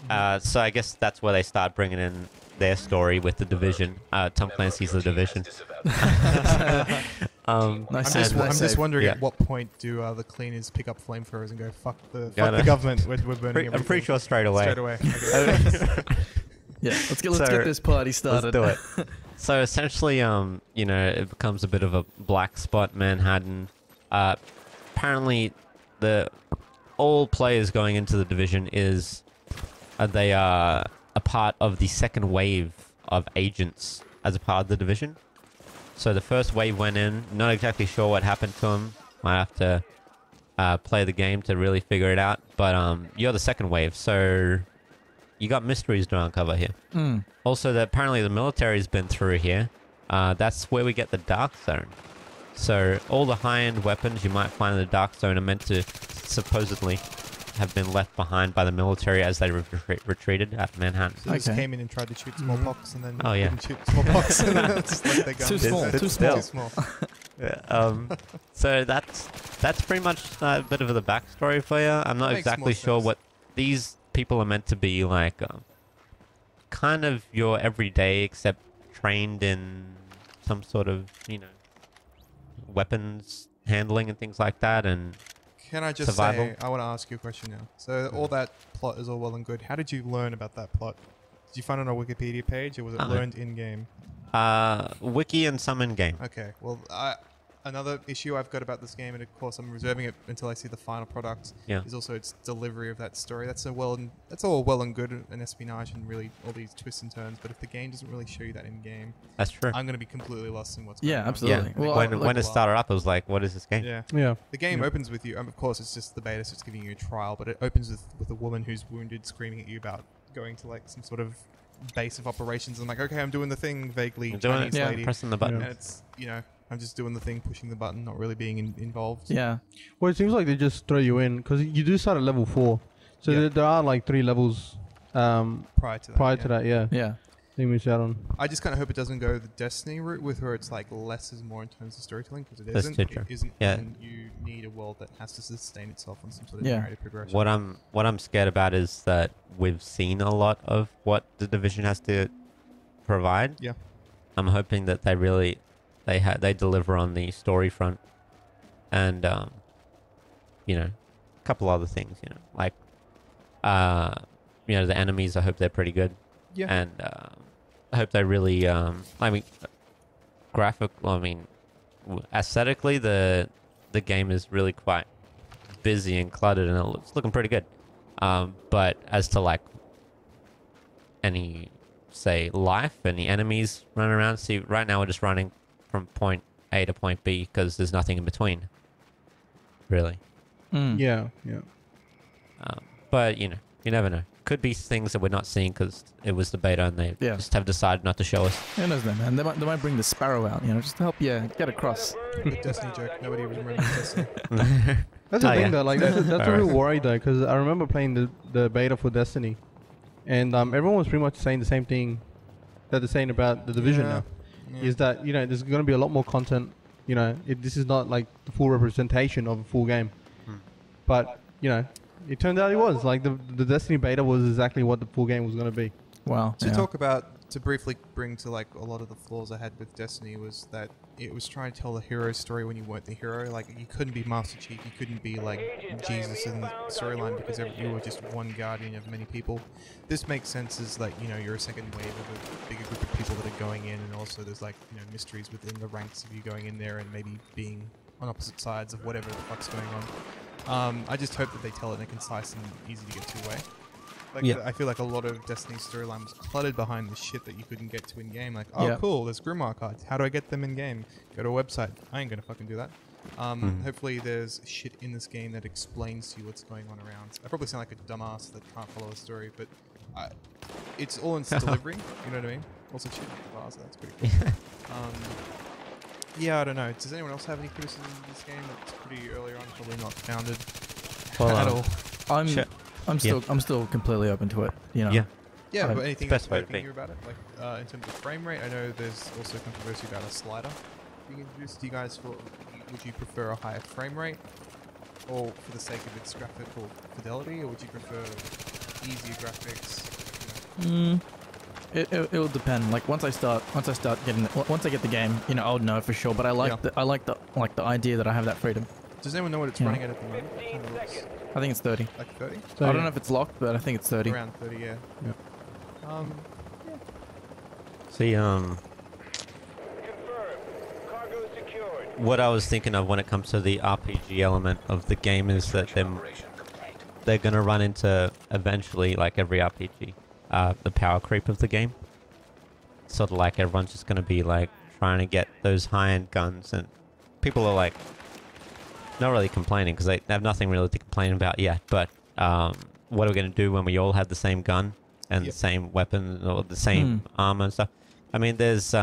So I guess that's where they start bringing in their story with the Division. Tom Clancy's The Division. I'm just wondering at what point do the cleaners pick up flamethrowers and go, fuck the government, we're burning everything. I'm pretty sure straight away. Straight away. Okay. Yeah, let's get this party started. Let's do it. So essentially, you know, it becomes a bit of a black spot Manhattan. Apparently, all players going into the Division they are a part of the second wave of agents as a part of the Division. So the first wave went in, not exactly sure what happened to them. Might have to play the game to really figure it out. But you're the second wave, so you got mysteries to uncover here. Also, apparently the military's been through here. That's where we get the Dark Zone. So all the high-end weapons you might find in the Dark Zone are meant to supposedly have been left behind by the military as they retreated at Manhattan. So they just came in and tried to shoot smallpox and then didn't shoot smallpox. And then just let their guns. Too small. So that's pretty much a bit of the backstory for you. I'm not Makes exactly more sure sense. what these people are meant to be like. Kind of your everyday, except trained in some sort of, you know, weapons handling and things like that, and Can I just survival. say, I want to ask you a question now. So all that plot is all well and good. How did you learn about that plot? Did you find it on a Wikipedia page, or was it learned in-game? Wiki and some in-game. Okay, well, another issue I've got about this game, and of course I'm reserving it until I see the final product, is also its delivery of that story. That's all well and good, and espionage and really all these twists and turns, but if the game doesn't really show you that in-game, That's true. I'm going to be completely lost in what's going on. Absolutely. Yeah. Well, when it started up, I was like, what is this game? Yeah. Yeah. The game opens with you, of course it's just the beta, so it's giving you a trial, but it opens with a woman who's wounded screaming at you about going to like some sort of base of operations, and like, okay, I'm doing the thing vaguely, I'm doing it, Chinese lady, pressing the button. and it's, you know, I'm just doing the thing, pushing the button, not really being involved. Yeah. Well, it seems like they just throw you in because you do start at level 4, so there are like 3 levels Prior to that, yeah. Yeah. They miss out on. I just kind of hope it doesn't go the Destiny route with where it's like less is more in terms of storytelling, because it That's isn't. too It true. isn't. Yeah. And you need a world that has to sustain itself on some sort of Yeah. narrative progression. What I'm scared about is that we've seen a lot of what the Division has to provide. Yeah. I'm hoping that they deliver on the story front, and you know, a couple other things. You know, like you know, the enemies. I hope they're pretty good. Yeah. And I hope they really. I mean, aesthetically, the game is really quite busy and cluttered, and it's looking pretty good. But as to like any, say, life, any enemies running around. See, right now we're just running from point A to point B because there's nothing in between. Really. Yeah. But you know, you never know. Could be things that we're not seeing because it was the beta and they just have decided not to show us. Who knows, man? They might bring the Sparrow out, you know, just to help you get across. The Destiny joke. Nobody remembers Destiny. That's the Oh, thing yeah. though. Like that's a real worry though, because I remember playing the beta for Destiny, and everyone was pretty much saying the same thing that they're saying about the Division now. Yeah. Is that, you know, there's going to be a lot more content. You know, this is not like the full representation of a full game. But you know, it turned out it was like the Destiny beta was exactly what the full game was going to be. Wow. To briefly bring to like a lot of the flaws I had with Destiny was that it was trying to tell the hero story when you weren't the hero. Like, you couldn't be Master Chief, you couldn't be like Jesus in the storyline because you were just one guardian of many people. This makes sense as like, you know, you're a second wave of a bigger group of people that are going in, and also there's like, you know, mysteries within the ranks of you going in there and maybe being on opposite sides of whatever the fuck's going on. I just hope that they tell it in a concise and easy to get to way. Like, I feel like a lot of Destiny's storyline was cluttered behind the shit that you couldn't get to in game. Like, oh, cool, there's Grimoire cards. How do I get them in game? Go to a website. I ain't gonna fucking do that. Hopefully, there's shit in this game that explains to you what's going on around. I probably sound like a dumbass that can't follow a story, but it's all in delivery. You know what I mean? Also, shit, so that's pretty cool. Yeah, I don't know. Does anyone else have any criticism of this game? It's pretty early on, probably not founded at all. I'm still completely open to it. You know. Yeah, but anything that's working here about it, like in terms of frame rate, I know there's also controversy about a slider being introduced. Do you guys would you prefer a higher frame rate, or for the sake of its graphical fidelity, or would you prefer easier graphics? You know? It will depend. Like once I get the game, you know, I'll know for sure. But I like the idea that I have that freedom. Does anyone know what it's running at the moment? I think it's 30. Like 30? I don't know if it's locked, but I think it's 30. Around 30, yeah. See, what I was thinking of when it comes to the RPG element of the game is that they're going to run into, eventually, like every RPG, the power creep of the game. Sort of like everyone's just going to be like trying to get those high-end guns, and people are like not really complaining because they have nothing really to complain about yet. But what are we going to do when we all have the same gun and the same weapon or the same armor and stuff? I mean, there's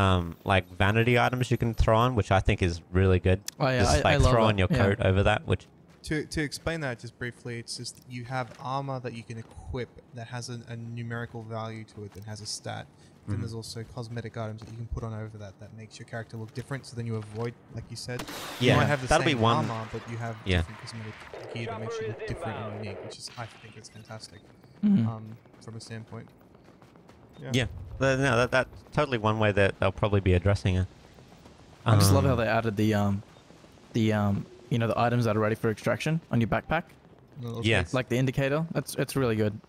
like vanity items you can throw on, which I think is really good. Oh, yeah, just like throw on your coat over that, which. To explain that just briefly, it's just you have armor that you can equip that has a numerical value to it, that has a stat. Then there's also cosmetic items that you can put on over that makes your character look different, so then you avoid, like you said. Yeah, you might have the that'll same be one. armor, but you have different cosmetic gear that makes you look different and unique, which is, I think, it's fantastic from a standpoint. Yeah, no, that's totally one way that they'll probably be addressing it. I just love how they added the you know, the items that are ready for extraction on your backpack. Yes. Like the indicator. It's really good.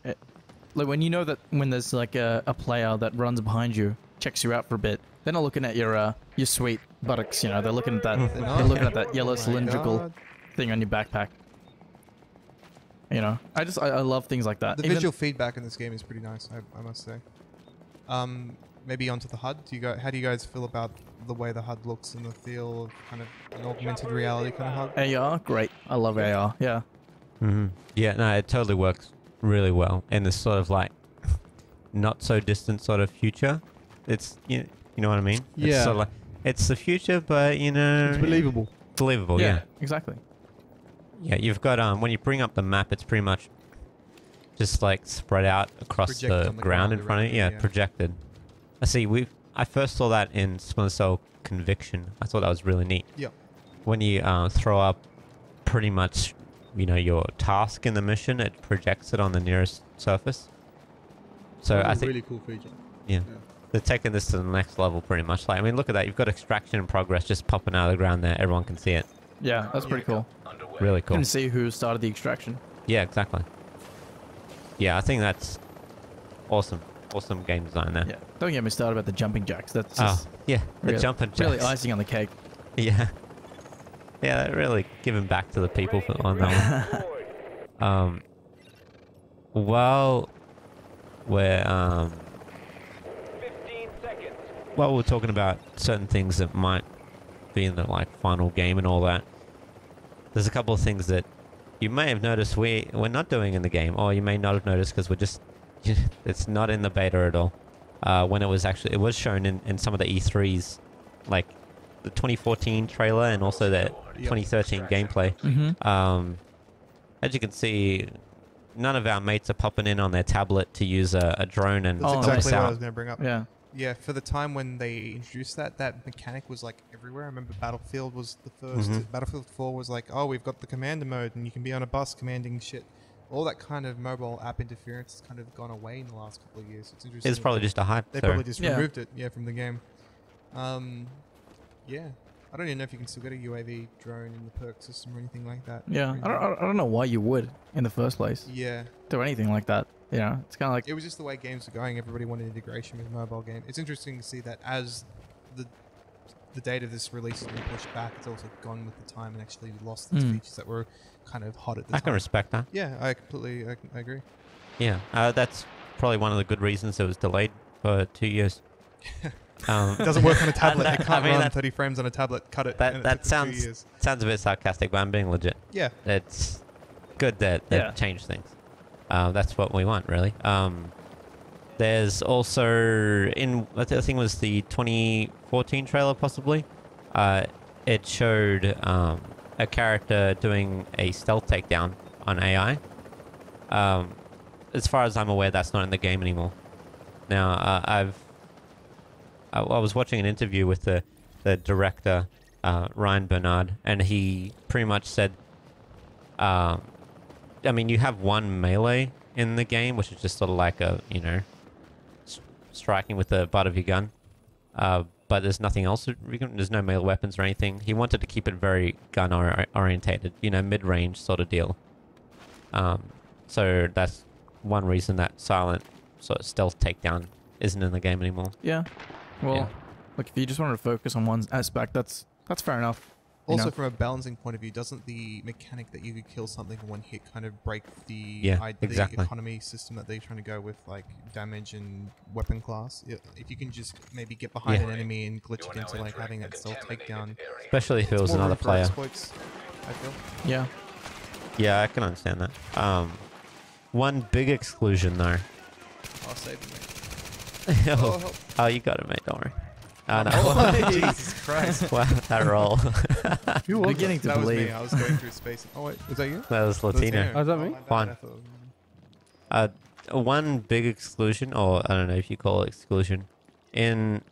Like when you know that when there's like a player that runs behind you, checks you out for a bit, they're not looking at your sweet buttocks, you know, they're looking at that they're looking at that yellow cylindrical thing on your backpack. You know, I love things like that. The visual feedback in this game is pretty nice, I must say. Maybe onto the HUD. How do you guys feel about the way the HUD looks and the feel of kind of an augmented reality kind of HUD? AR, great. I love AR. Yeah. Yeah, no, it totally works really well in this sort of like not so distant sort of future. It's you know what I mean? Yeah. It's sort of like it's the future, but you know, it's believable. Believable, yeah. Exactly. Yeah, you've got when you bring up the map, it's pretty much just like spread out across the ground in front of you. Yeah, projected. I see. I first saw that in Splinter Cell Conviction. I thought that was really neat. Yeah. When you throw up pretty much, you know, your task in the mission, it projects it on the nearest surface. So That's I a think really cool feature. Yeah. They're taking this to the next level pretty much. Like, I mean, look at that. You've got extraction in progress just popping out of the ground there. Everyone can see it. Yeah, that's pretty cool. Really cool. You can see who started the extraction. Yeah, exactly. Yeah, I think that's awesome. Awesome game design there. Yeah. Don't get me started about the jumping jacks. That's just yeah, the jumping jacks. Really icing on the cake. Yeah. Yeah, they're really giving back to the people on that one. While we're 15 seconds. while we're talking about certain things that might be in the like final game and all that, there's a couple of things that you may have noticed we're not doing in the game, or you may not have noticed because we're just it's not in the beta at all. When it was shown in some of the E3s, like the 2014 trailer and also the 2013 gameplay. As you can see, none of our mates are popping in on their tablet to use a drone and That's help exactly us what I out. was going to bring up. Yeah. Yeah, for the time when they introduced that mechanic was like everywhere. I remember Battlefield was the first. Battlefield 4 was like, oh, we've got the commander mode and you can be on a bus commanding shit. All that kind of mobile app interference has kind of gone away in the last couple of years. It's interesting. It's probably just a hype. They so- probably just removed it, from the game. Yeah. I don't even know if you can still get a UAV drone in the perk system or anything like that. Yeah, I don't know why you would in the first place Yeah. do anything like that. You know, it's kind of like It was just the way games were going. Everybody wanted integration with mobile game. It's interesting to see that as the date of this release has been pushed back, it's also gone with the time and actually lost its features that were kind of hot at the time. I can respect that. Yeah, I completely I agree. Yeah, that's probably one of the good reasons it was delayed for 2 years. It doesn't work on a tablet. that- It can't I mean, run that- 30 frames on a tablet. Cut it. and it That took them 2 sounds years. a bit sarcastic, but I'm being legit. Yeah. It's good that they've Yeah. changed things. That's what we want, really. There's also I think it was the 2014 trailer, possibly. It showed a character doing a stealth takedown on AI. As far as I'm aware, that's not in the game anymore. Now, I was watching an interview with the director, Ryan Bernard, and he pretty much said, I mean, you have one melee in the game, which is just sort of like a, you know, striking with the butt of your gun. But there's nothing else. There's no melee weapons or anything. He wanted to keep it very gun orientated, you know, mid-range sort of deal. So that's one reason that silent sort of stealth takedown isn't in the game anymore. yeah. Well, Yeah. look, if you just wanted to focus on one aspect, that's fair enough. You Also, know? from a balancing point of view, doesn't the mechanic that you could kill something in one hit kind of break the the exactly. economy system that they're trying to go with, like damage and weapon class? If you can just maybe get behind Yeah. an enemy and glitch it into like having that stealth takedown, Especially if it it's was more another room for player. exploits, I feel. Yeah. Yeah, I can understand that. One big exclusion, though. I'll save you, mate. oh, Oh, you got it, mate. Don't worry. Oh, no. oh, Jesus Christ. Wow, that roll. Who was Beginning to That was believe. me. I was going through space. Oh, wait. Was that you? That was Latino. Oh, is that me? my bad, Juan. I thought- One big exclusion, or I don't know if you call it exclusion, in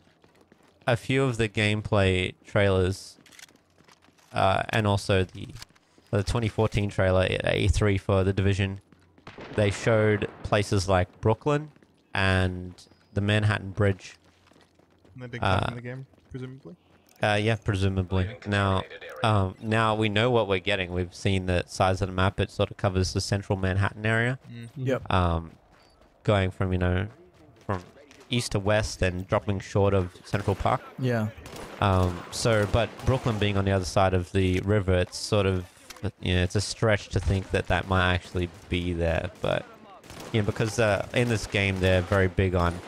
a few of the gameplay trailers, and also the 2014 trailer at E3 for The Division, they showed places like Brooklyn and the Manhattan Bridge. And the big cut in the game, presumably. Yeah, presumably. Now we know what we're getting. We've seen the size of the map. It sort of covers the central Manhattan area. Yep. Going from, you know, from east to west and dropping short of Central Park. Yeah. But Brooklyn being on the other side of the river, it's sort of, you know, it's a stretch to think that that might actually be there. But, you know, because in this game, they're very big on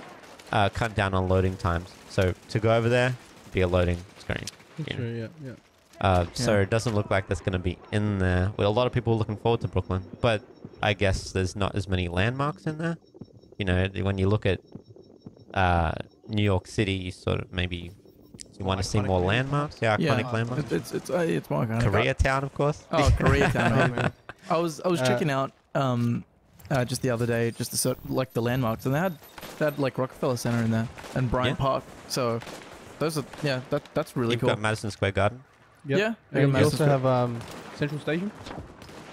cutting down on loading times. So to go over there, be a loading screen. That's You know. true, yeah. So Yeah. it doesn't look like that's going to be in there. Well, a lot of people are looking forward to Brooklyn, but I guess there's not as many landmarks in there. You know, when you look at New York City, you sort of maybe you want to see iconic more landmarks. landmarks. Yeah, Yeah. iconic landmarks. It's more kind of Koreatown, of course. Oh, Koreatown. Oh, man. man. I was checking out just the other day just to like the landmarks, and they had like Rockefeller Center in there and Bryant Yeah. Park. So those are that's really You've cool. got Madison Square Garden. Yep. Yeah. And you Madison also Square. have Central Station.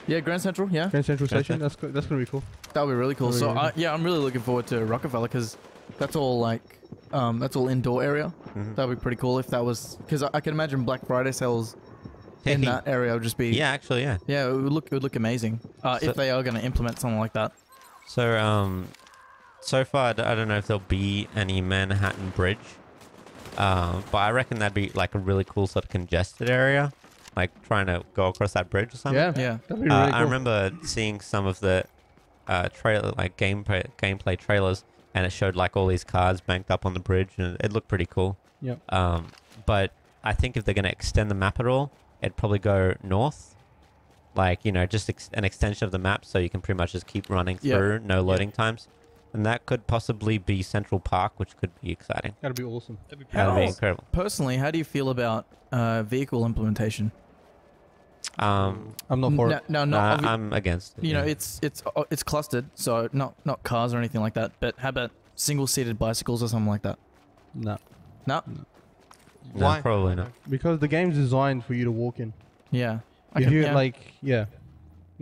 Yeah, Grand Central. Yeah, Grand Central Grand Station. That's gonna be cool. that would be really cool. Really, So really I'm really looking forward to Rockefeller because that's all like that's all indoor area. Mhm. That'd be pretty cool if that was because I can imagine Black Friday sales in that area would just be Yeah, actually, yeah. yeah it would look amazing So- if they are going to implement something like that. So, so far, I don't know if there'll be any Manhattan Bridge. But I reckon that'd be like a really cool sort of congested area, like trying to go across that bridge or something. Yeah, Yeah. that'd be really cool. I remember seeing some of the trailer, like gameplay trailers, and it showed like all these cars banked up on the bridge, and it looked pretty cool. Yep. But I think if they're going to extend the map at all, it'd probably go north, like, you know, just an extension of the map, so you can pretty much just keep running Yeah. through, no loading times, and that could possibly be Central Park, which could be exciting. That'd be awesome. That'd be That would be How- incredible. Personally, how do you feel about vehicle implementation? I'm not for it. No, Nah, not I'm against it. you know, yeah. it's clustered, so not cars or anything like that. But how about single-seated bicycles or something like that? No, No. No, Why? probably not. because the game's designed for you to walk in. Yeah. I If can, you yeah, like, yeah.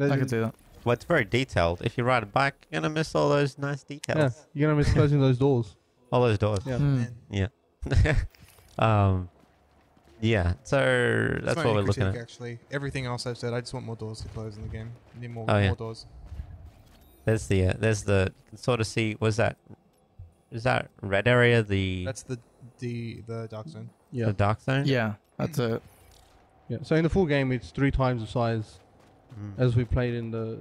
I can see that. Well, it's very detailed. If you ride a bike, you're gonna miss all those nice Yeah, details. you're gonna miss closing those doors. All those doors. Yeah. Hmm. Yeah. um, Yeah, so that's my what we're only looking critique, at. Actually, everything else I've said, I just want more doors to close in the game. I need more, Oh, yeah. more doors. There's the you can sort of see, is that red area That's the dark zone. Yeah. the dark zone? Yeah, that's a Yeah. So in the full game, it's 3 times the size Mm. as we played in the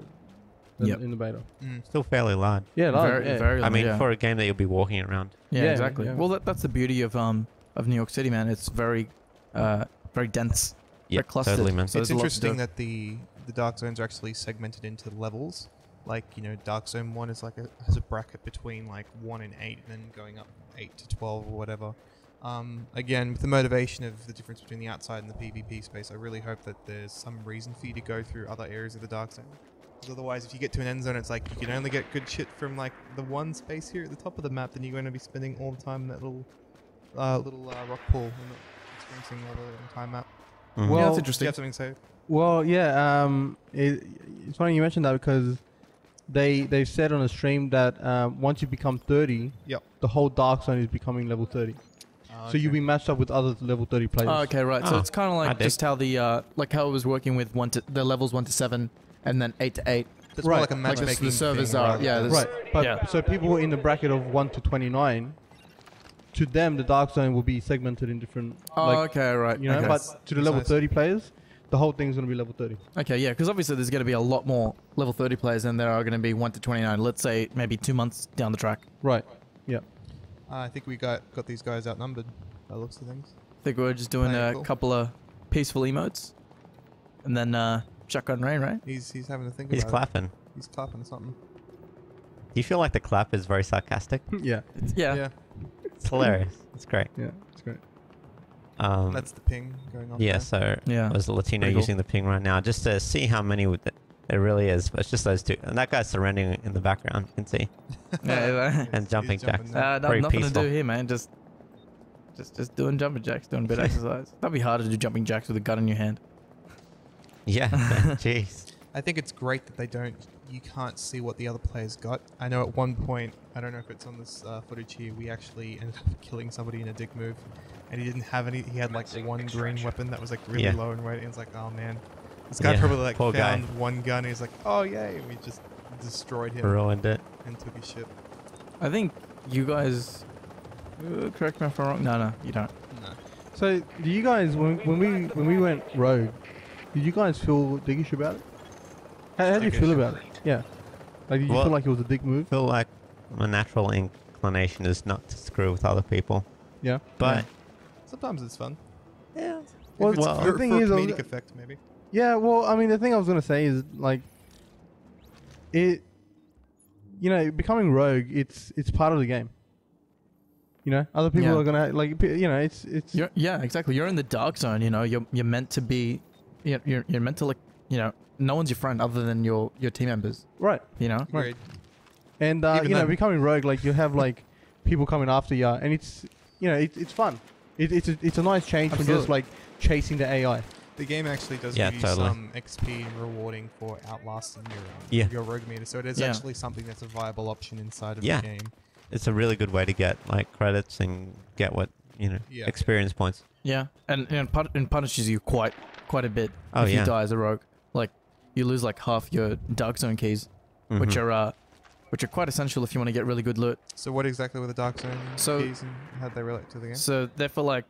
Yep. in the beta. Still fairly large. Yeah, very, yeah. very. I mean, yeah. for a game that you'll be walking around. Yeah, Yeah, exactly. yeah. Well, that's the beauty of New York City, man. It's very dense. Yeah, clustered. totally, man. So It's there's a lot to do. interesting that the dark zones are actually segmented into levels. Like, you know, dark zone 1 is like has a bracket between like 1 and 8, and then going up 8 to 12 or whatever. Again, with the motivation of the difference between the outside and the PvP space, I really hope that there's some reason for you to go through other areas of the dark zone. Because otherwise, if you get to an end zone, it's like you can only get good shit from like the one space here at the top of the map, then you're going to be spending all the time in that little rock pool and not experiencing all the entire map. Mhm. Well, Yeah, that's Do you interesting. have something to say? Well, yeah. It's funny you mentioned that because they said on a stream that once you become 30, Yep. the whole dark zone is becoming level 30. So you'll be matched up with other level 30 players. Oh, okay, right. So Oh, it's kind of I like dig. just how the like how it was working with the levels 1 to 7 and then 8 to 8. It's more Right. like a Like matchmaking the servers thing are- rather yeah, than- there's- Right, but Yeah. so people in the bracket of 1 to 29, to them the dark zone will be segmented in different. Oh, like, okay, right. You know, okay. but to the That's level nice. 30 players, the whole thing's gonna be level 30. Okay, yeah, because obviously there's going to be a lot more level 30 players than there are going to be 1 to 29. Let's say maybe 2 months down the track. Right. Yeah. I think we got these guys outnumbered by the looks of things. I think we're just doing Alright, a cool. couple of peaceful emotes, and then shotgun rain, right? He's having to think He's about clapping. it. He's clapping or something. Do you feel like the clap is very sarcastic? yeah. Yeah. It's hilarious. It's great. Yeah. It's great. That's the ping going on. Yeah, there. so Yeah. there's a Latino Pretty cool. using the ping right now just to see how many there really is. But it's just those two. And that guy's surrendering in the background, you can see. Yeah, And jumping jumping jacks. there. Very nothing peaceful. to do here, man. Just doing jacks, doing a bit of exercise. That'd be harder to do jumping jacks with a gun in your hand. Yeah, jeez. I think it's great that you can't see what the other players got. I know at one point, I don't know if it's on this footage here, we actually ended up killing somebody in a dick move, and he didn't have any. He had like one green weapon that was like really Yeah. low in weight. And it's like, oh man, this guy Yeah, probably like poor guy. found one gun. And he's like, oh yay, and we just destroyed him Ruined it. and took his ship. I think you guys. Correct me if I'm wrong. No, you don't. No. So, do you guys when we went rogue, did you guys feel dickish about it? How do you feel about it? Yeah. Like, did you Well- feel like it was a dick move? I feel like my natural inclination is not to screw with other people. Yeah. But Sometimes it's fun. yeah. Well, If it's well, for, the thing for is, comedic effect, maybe. Yeah, well, I mean, the thing I was gonna say is like, it, becoming rogue, it's part of the game. You know, other people Yeah. are gonna like, it's Yeah, exactly. You're in the dark zone. You know, you're meant to be. You're meant to no one's your friend other than your team members. right. You know. Agreed. And Even then- becoming rogue, like you have like people coming after you, and it's it's fun. It's a nice change from just Absolutely. like chasing the AI. The game actually does Yeah, give you totally. some XP and rewarding for outlasting Yeah. your rogue meter, so it is Yeah. actually something that's a viable option inside of Yeah. the game. It's a really good way to get like credits and get Yeah. experience points. Yeah, and punishes you quite a bit Oh, if yeah. you die as a rogue. Like you lose like half your dark zone keys, which Mhm. are quite essential if you want to get really good loot. So what exactly were the dark zone So- keys and how they relate to the game? So they're for like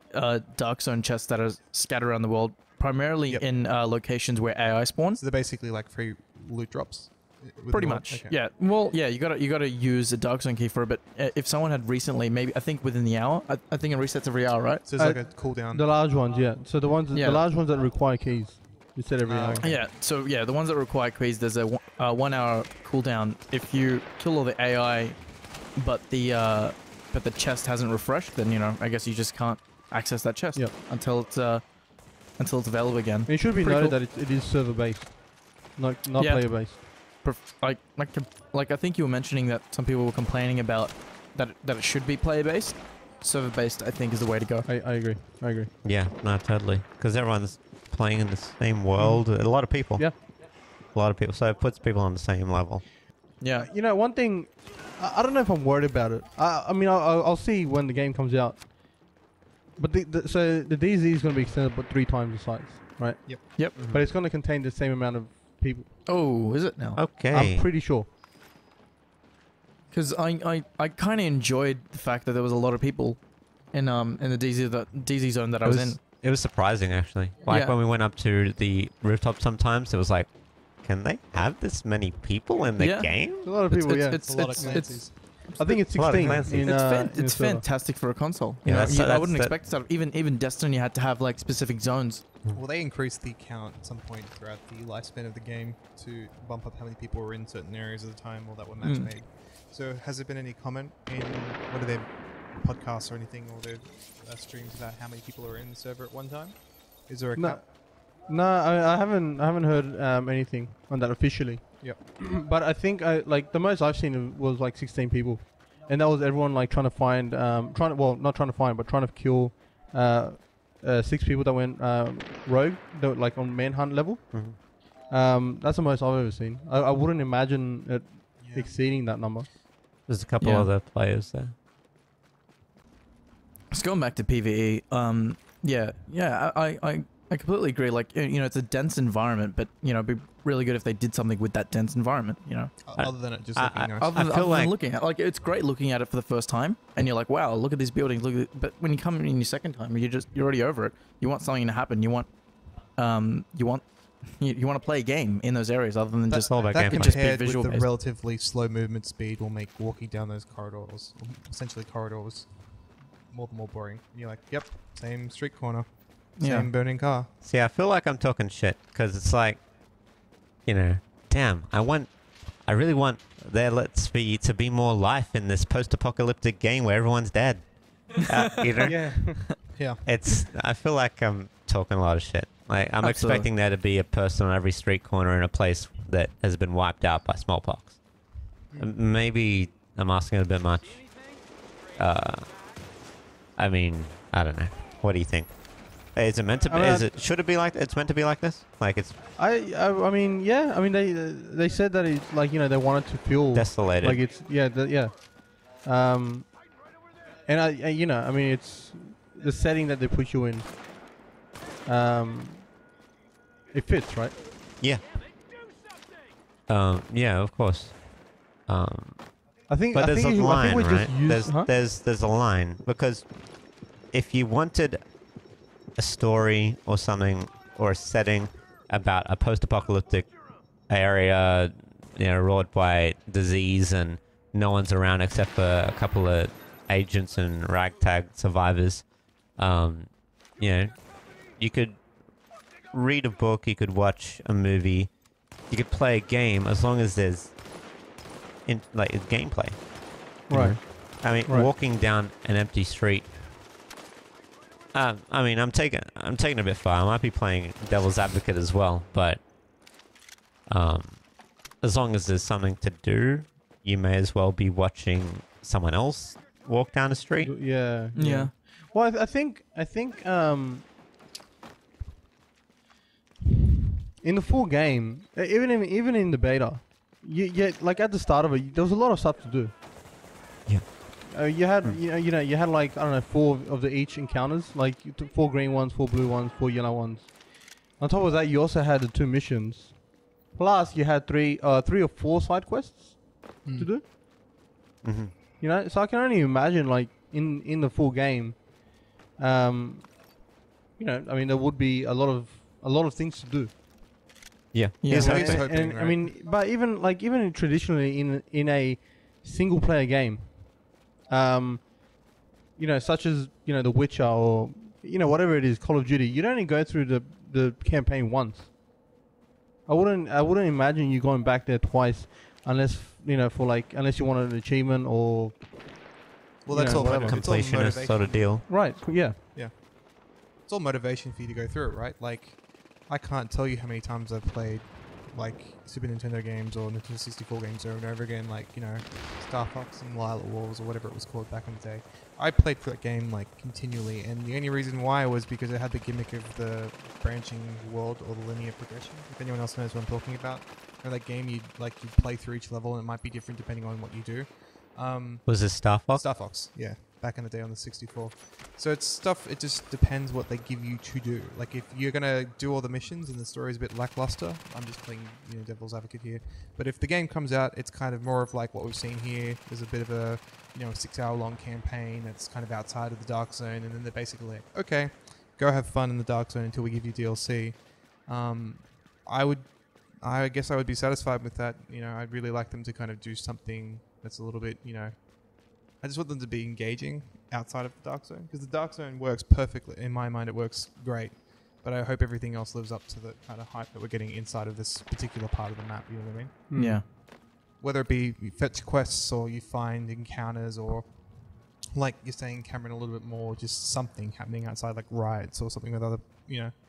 dark zone chests that are scattered around the world, primarily Yep. in locations where AI spawns. So they're basically like free loot drops. With Pretty the mod? much, Okay. yeah. Well, yeah, you gotta use a dark zone key for a bit. If someone had recently, maybe I think within the hour, I think it resets every hour, right? So it's like a cooldown. The large ones, yeah. So the Yeah. the large ones that require keys, you said every hour. Okay. Yeah. So yeah, the ones that require keys, there's a 1 hour cooldown. If you kill all the AI, but the chest hasn't refreshed, then I guess you just can't access that chest Yep. until it's available again. And it should be Pretty noted cool. that it is server based, not Yeah. player based. Like I think you were mentioning that some people were complaining about that it should be player based. Server based, I think, is the way to go. I agree. I agree. Yeah, no, totally. Because everyone's playing in the same world. A lot of people. Yeah. A lot of people. So it puts people on the same level. Yeah. One thing, I don't know if I'm worried about it. I mean, I'll see when the game comes out. But so the DZ is going to be extended but 3 times the size, right? Yep. Yep. But it's going to contain the same amount of people. Oh, is it now? Okay. I'm pretty sure. Because I kind of enjoyed the fact that there was a lot of people in the DZ zone that I was in. It was surprising actually. Like Yeah. when we went up to the rooftop, sometimes it was like, can they have this many people in the Yeah. game? A lot of people, yeah. It's a lot of Clancy's. I think it's a lot of 16. Clancy. In, It's, in the it's server. fantastic for a console. Yeah, You know, that's- I that's- wouldn't that- expect that. Even Destiny had to have like specific zones. Well, they increased the count at some point throughout the lifespan of the game to bump up how many people were in certain areas at the time or that were match made. So, has there been any comment in what are their podcasts or anything or their streams about how many people are in the server at one time? Is there a No, cap? no, I haven't heard anything on that officially. Yep. But I think like the most I've seen was like 16 people, and that was everyone like trying to find, not trying to find, but trying to kill 6 people that went rogue, that were, like on manhunt level. Mhm. That's the most I've ever seen. I wouldn't imagine it Yeah. exceeding that number. There's a couple Yeah. other players there. Just going back to PvE, I completely agree. Like, you know, it's a dense environment, but you know, it'd be really good if they did something with that dense environment. You know, Other than it just I- looking I- nice. other feel than like- looking at, like, it's great looking at it for the first time, and you're like, wow, look at these buildings. Look at it. But when you come in your second time, you're already over it. You want something to happen. You want to play a game in those areas other than just all about that gameplay. Just be compared with visual the based. relatively slow movement speed will make walking down those corridors, essentially corridors, more boring. And you're like, yep, same street corner, Yeah. same burning car. See, I feel like I'm talking shit because it's like, you know, damn, I really want there to be more life in this post-apocalyptic game where everyone's dead. You know, Yeah. Yeah. I feel like I'm talking a lot of shit. Like I'm Absolutely. expecting there to be a person on every street corner in a place that has been wiped out by smallpox. Maybe I'm asking a bit much. I mean, I don't know. What do you think? Is it meant to be? Should it be like? It's meant to be like this? Like it's I mean, yeah. I mean, they said that it's like, you know, they wanted to feel desolated. like it's yeah. And I you know, I mean, it's the setting that they put you in. It fits, right? Yeah. Yeah, of course. I think. But I there's think a line, I think we right? just used, There's a line because if you wanted a story or something or a setting about a post-apocalyptic area, you know, wrought by disease and no one's around except for a couple of agents and ragtag survivors, you know, you could read a book, you could watch a movie, you could play a game as long as there's like gameplay. you Right. know? I mean, Right. walking down an empty street. I mean, I'm taking it a bit far. I might be playing devil's advocate as well, but as long as there's something to do, you may as well be watching someone else walk down the street. Yeah. Yeah. Well, I think in the full game, even in the beta, you like at the start of it, there was a lot of stuff to do. Yeah. You had you had like, I don't know, 4 of the each encounters, like 4 green ones, 4 blue ones, 4 yellow ones. On top of that, you also had the 2 missions. Plus, you had 3 or 4 side quests to do. Mm-hmm. You know, so I can only imagine, like, in the full game, you know, I mean, there would be a lot of things to do. Yeah. Yeah. Here's Well, hoping. it's hoping, I right? mean, but even traditionally in a single player game, you know, such as, you know, The Witcher or, you know, whatever it is, Call of Duty, you'd only go through the campaign once. I wouldn't imagine you going back there twice, unless, you know, unless you wanted an achievement or. Well, you that's know, all whatever. it's all Completionist motivation. sort of deal. Right. Yeah. It's all motivation for you to go through it, right? Like, I can't tell you how many times I've played, like, Super Nintendo games or Nintendo 64 games over and over again, like, you know, Star Fox and Lilac Wars or whatever it was called back in the day. I played through that game, like, continually, and the only reason why was because it had the gimmick of the branching world or the linear progression. If anyone else knows what I'm talking about. In that game, you'd play through each level, and it might be different depending on what you do. Was this Star Fox? Star Fox, yeah. back in the day on the 64. So it's stuff, it just depends what they give you to do. Like if you're going to do all the missions and the story's a bit lackluster, I'm just playing, devil's advocate here. But if the game comes out, it's kind of more of like what we've seen here. There's a bit of a, a 6-hour long campaign that's kind of outside of the Dark Zone, and then they're basically like, okay, go have fun in the Dark Zone until we give you DLC. I guess I would be satisfied with that. I'd really like them to kind of do something that's a little bit, I just want them to be engaging outside of the Dark Zone, because the Dark Zone works perfectly. In my mind, it works great. But I hope everything else lives up to the kind of hype that we're getting inside of this particular part of the map, you know what I mean? Yeah. Whether it be you fetch quests or you find encounters, or like you're saying, Cameron, a little bit more just something happening outside, like riots or something with other,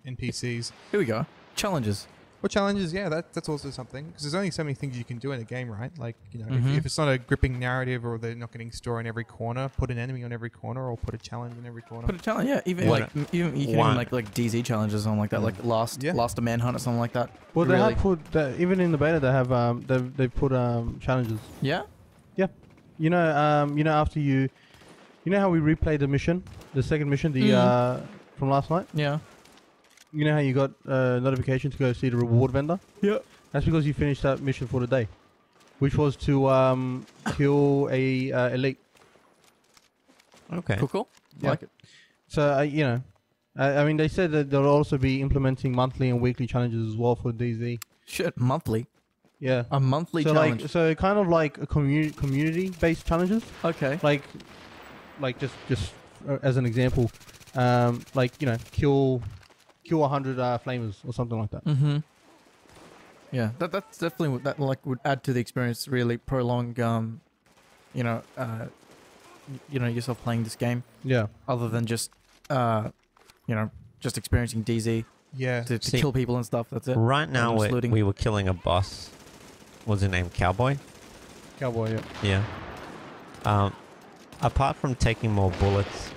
NPCs. Here we go. Challenges. Or challenges, yeah, that's also something. Because there's only so many things you can do in a game, right? Like, if it's not a gripping narrative, or they're not getting story in every corner, put an enemy on every corner, or put a challenge in every corner. Put a challenge, yeah. Even you can even like DZ challenges or something like that, like last a manhunt or something like that. Well, they have put that, even in the beta. They have they've put challenges. Yeah. Yeah. After you how we replayed the mission, the second mission, from last night. Yeah. You know how you got a notification to go see the reward vendor? Yeah. That's because you finished that mission for the day, which was to kill a elite. Okay. Cool. Yeah. Like it. So I mean, they said that they'll also be implementing monthly and weekly challenges as well for DZ. Shit, monthly. Yeah. A monthly challenge. So kind of like a community-based challenges. Okay. Like just as an example, kill 100 flamers or something like that. Mm-hmm. Yeah, that's definitely what that would add to the experience. Really prolong, yourself playing this game. Yeah. Other than just, just experiencing DZ. Yeah. To kill people and stuff. That's it. Right now we were killing a boss. What's his name? Cowboy? Cowboy, yeah. Yeah. Apart from taking more bullets,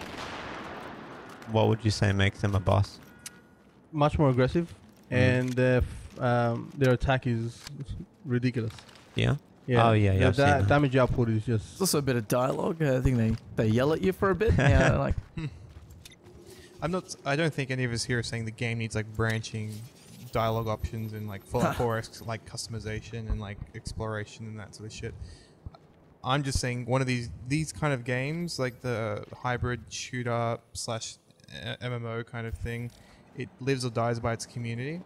what would you say makes him a boss? Much more aggressive, and their attack is ridiculous. Yeah. Yeah. Oh yeah. The damage output is just. There's also a bit of dialogue. I think they yell at you for a bit. Yeah. Like. I don't think any of us here are saying the game needs like branching dialogue options and like Fallout 4-esque like customization and like exploration and that sort of shit. I'm just saying one of these kind of games, like the hybrid shooter / MMO kind of thing, it lives or dies by its community.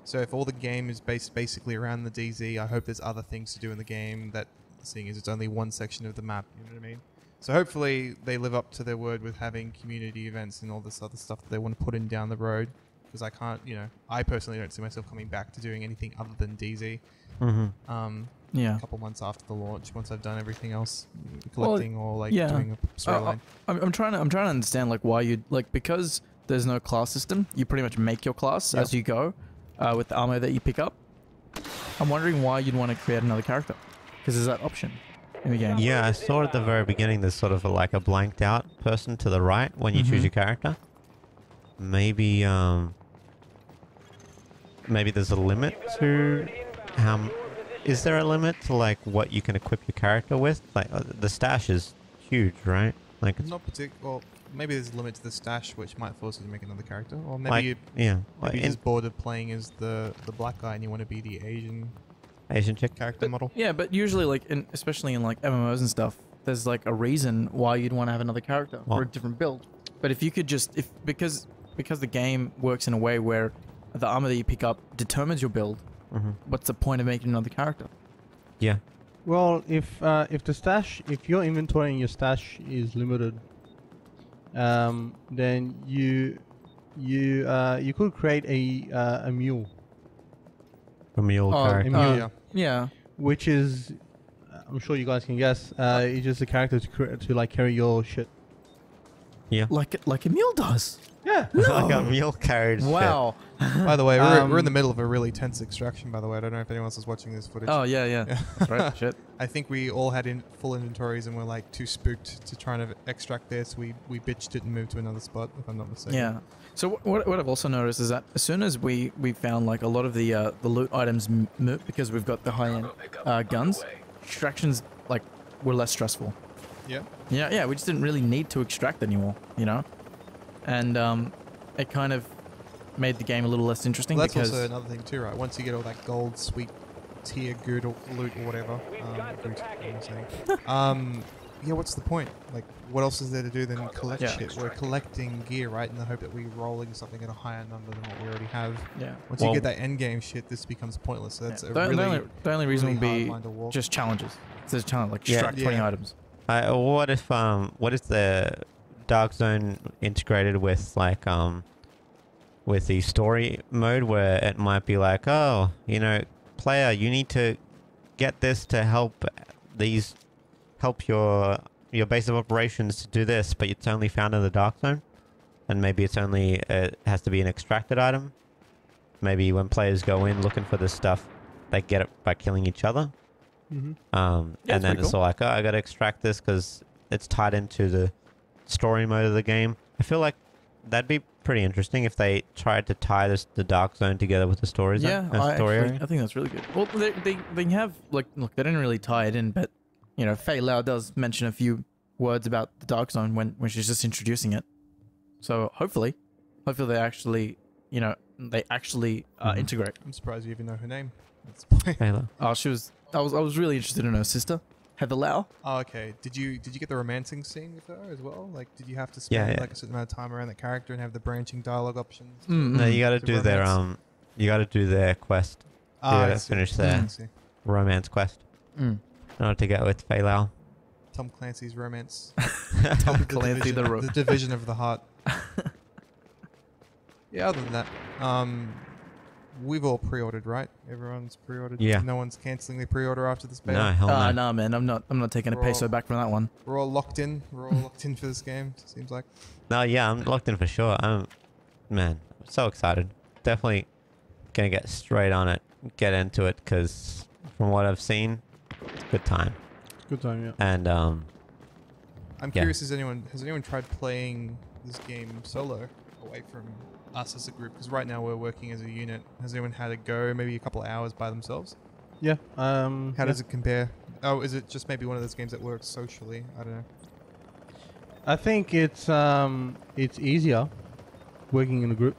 So if all the game is based basically around the DZ, I hope there's other things to do in the game, that seeing as it's only one section of the map, you know what I mean? So hopefully they live up to their word with having community events and all this other stuff that they want to put in down the road. Because I can't, I personally don't see myself coming back to doing anything other than DZ. Mm-hmm. Yeah. A couple months after the launch, once I've done everything else, collecting doing a storyline. I'm trying to understand like why you'd because there's no class system. You pretty much make your class as you go, with the armor that you pick up. I'm wondering why you'd want to create another character, because there's that option in the game. Yeah, I saw at the very beginning there's sort of a blanked out person to the right when you choose your character. Maybe there's a limit to how. Is there a limit to what you can equip your character with? The stash is huge, right? It's not particular. Well, maybe there's a limit to the stash, which might force you to make another character, or maybe you're just bored of playing as the black guy and you want to be the Asian chick character model. Yeah, but usually especially in MMOs and stuff, there's a reason why you'd want to have another character or a different build. But if you could just because the game works in a way where the armor that you pick up determines your build. What's the point of making another character? Yeah. Well, if your inventory and your stash is limited, then you could create a mule. A mule character. A mule, yeah. Which is, I'm sure you guys can guess. It's just a character to carry your shit. Yeah. Like a mule does. Yeah. Like a mule carried. Wow. By the way, we're in the middle of a really tense extraction, by the way. I don't know if anyone else is watching this footage. Oh, yeah. That's right. Shit. I think we all had full inventories and were too spooked to try and extract this. We bitched it and moved to another spot, if I'm not mistaken. Yeah. So what I've also noticed is that as soon as we found a lot of the loot items because we've got the high-end guns, extractions were less stressful. Yeah. Yeah, we just didn't really need to extract anymore, you know? And it kind of made the game a little less interesting Well, that's because... also another thing too, right? Once you get all that gold, sweet tier good or loot or whatever, yeah, what's the point? Like, what else is there to do than collect shit? We're collecting gear, right, in the hope that we're rolling something at a higher number than what we already have. Yeah. Once you get that end game shit, this becomes pointless. So that's the only reason would be line to walk. just challenges. So there's a challenge, like extract 20 items. What if the Dark Zone integrated with like with the story mode where it might be like, oh, you know, player, you need to get this to help your base of operations to do this, but it's only found in the Dark Zone, and maybe it has to be an extracted item. Maybe when players go in looking for this stuff, they get it by killing each other. Mm-hmm. And then it's all like, oh, I gotta extract this because it's tied into the story mode of the game. I feel like that'd be pretty interesting if they tried to tie the Dark Zone together with the story zone. I think that's really good. Well, they have, like, look, they didn't really tie it in, but, you know, Fei Lao does mention a few words about the Dark Zone when she's just introducing it. So hopefully they actually, you know, integrate. I'm surprised you even know her name. Fei Lao. Oh, I was really interested in her sister, Heather Lau. Oh, okay. Did you get the romancing scene with her as well? Like, did you have to spend like a certain amount of time around that character and have the branching dialogue options? No, you got to do their quest. You got to finish their romance quest in order to get with Fei Lao. Tom Clancy's romance. Tom Clancy, the division of the heart. Yeah. Other than that, we've all pre-ordered, right? Everyone's pre-ordered. Yeah. No one's cancelling the pre-order after this beta. No, hell no. Nah, man. I'm not taking a peso back from that one. We're all locked in. We're all locked in for this game. Seems like. No, yeah, I'm locked in for sure. I'm so excited. Definitely gonna get straight on it, get into it, because from what I've seen, it's a good time. Good time, yeah. And I'm curious, has anyone tried playing this game solo away from us as a group? Because right now we're working as a unit. Has anyone had a go, maybe a couple of hours by themselves? Yeah. How does it compare? Oh, is it just maybe one of those games that works socially? I don't know. I think it's easier working in a group.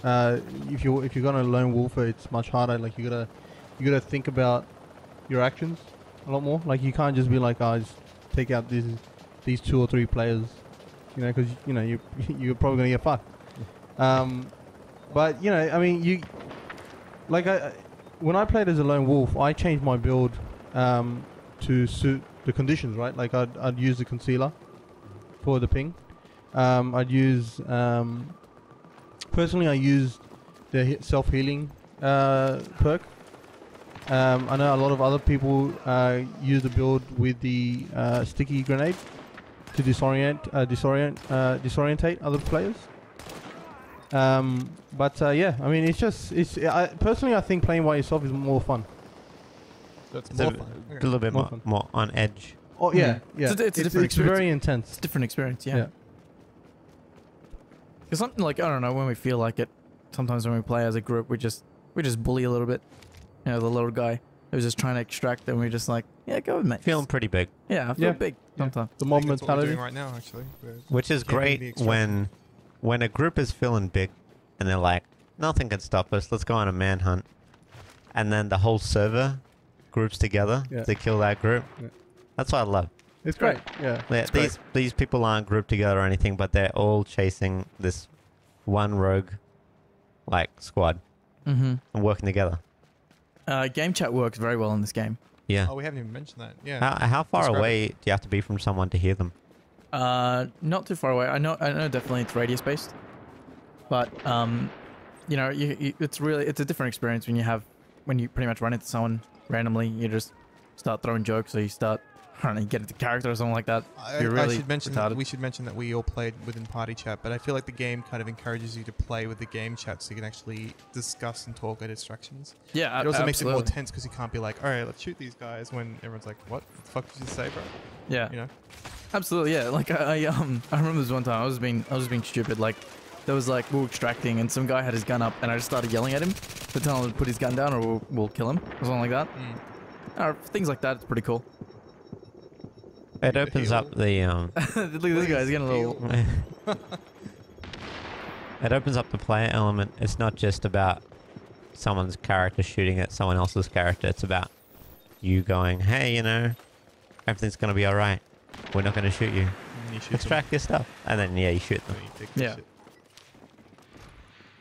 If you're gonna lone wolfer, it's much harder. Like you gotta think about your actions a lot more. Like you can't just be like, oh, just take out these 2 or 3 players, you know, because you know you're probably gonna get fucked. But you know, I mean, when I played as a lone wolf, I changed my build to suit the conditions, right? Like I'd use the concealer for the ping. I'd use personally I used the self-healing perk. I know a lot of other people use the build with the sticky grenade to disorientate other players. Yeah, I mean, personally I think playing by yourself is more fun. That's it's more a fun. little bit more on edge. Oh yeah, yeah. It's a different experience. Very intense. It's a different experience, yeah. Because something like, I don't know, when we feel like it, sometimes when we play as a group, we just bully a little bit. You know, the little guy who's just trying to extract, and we're just like, yeah, go with me. Feeling pretty big. Yeah, I feel big sometimes. The mob That's what we're mentality. doing right now, actually. Which is great when a group is feeling big and they're like, nothing can stop us, let's go on a manhunt. And then the whole server groups together to kill that group. Yeah. That's what I love. It's great. Yeah. These people aren't grouped together or anything, but they're all chasing this one rogue like squad and working together. Game chat works very well in this game. Yeah. Oh, we haven't even mentioned that. Yeah. How far away do you have to be from someone to hear them? Not too far away. I know definitely it's radius based, but you know, it's a different experience when you pretty much run into someone randomly. You just start throwing jokes, or you start, I don't know, you get into character or something like that. We should mention that we all played within party chat, but I feel like the game kind of encourages you to play with the game chat so you can actually discuss and talk at distractions. Yeah, it also makes it more tense because you can't be like, all right, let's shoot these guys, when everyone's like, what the fuck did you say, bro? Yeah, you know, absolutely. Yeah, like I remember this one time I was being stupid. Like there was like, we were extracting and some guy had his gun up and I just started yelling at him to tell him to put his gun down or we'll kill him or something like that. Things like that, it's pretty cool. It opens up the Look at this guy. He's getting a little. it opens up the player element. It's not just about someone's character shooting at someone else's character. It's about you going, hey, you know, everything's gonna be all right. We're not gonna shoot you. And you shoot Extract your stuff, and then you shoot them. them. You take the Yeah. shit.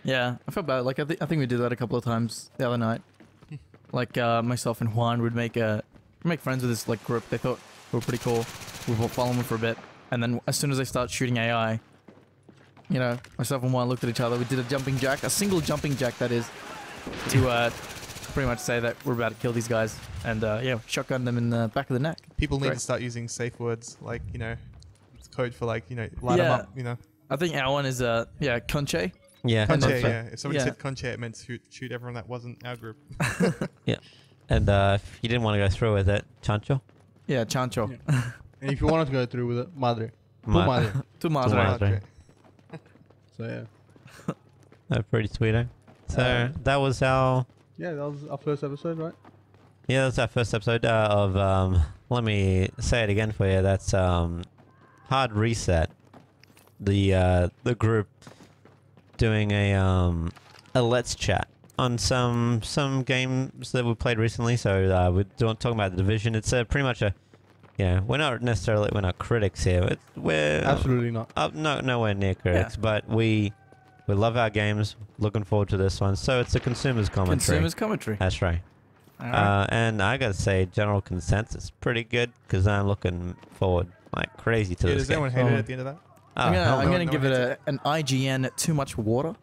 Yeah, I felt bad. Like I think we did that a couple of times the other night. Like myself and Juan would make friends with this like group. They thought we were pretty cool. We would follow them for a bit, and then as soon as they start shooting AI, you know, myself and Juan looked at each other. We did a jumping jack, a single jumping jack that is, to pretty much say that we're about to kill these guys, and yeah, shotgun them in the back of the neck. People need Great. to start using safe words like, you know, it's code for like, you know, light them Yeah. up, you know. I think our one is yeah, conche. Yeah. Conche, that's right. yeah. If somebody Yeah. said conche, it meant shoot everyone that wasn't our group. And if you didn't want to go through with it, chancho. Yeah, chancho. Yeah. And if you wanted to go through with it, madre. Tu Ma- madre. Tu Tu madre. madre. So yeah. Pretty sweet, eh? So that was our Yeah, that was our first episode, right? yeah, that's our first episode of let me say it again for you. That's Hard Reset, the group doing a let's chat on some games that we played recently. So we're talking about The Division. It's pretty much a we're not critics here. We're Absolutely not. nowhere near critics, but we love our games. Looking forward to this one. So it's a consumer's commentary. Consumer's commentary. That's right. All right. And I gotta say, general consensus pretty good because I'm looking forward like crazy to Yeah, this does game. anyone hate it at the end of that? Oh, I'm hell gonna no give one it an IGN too much water.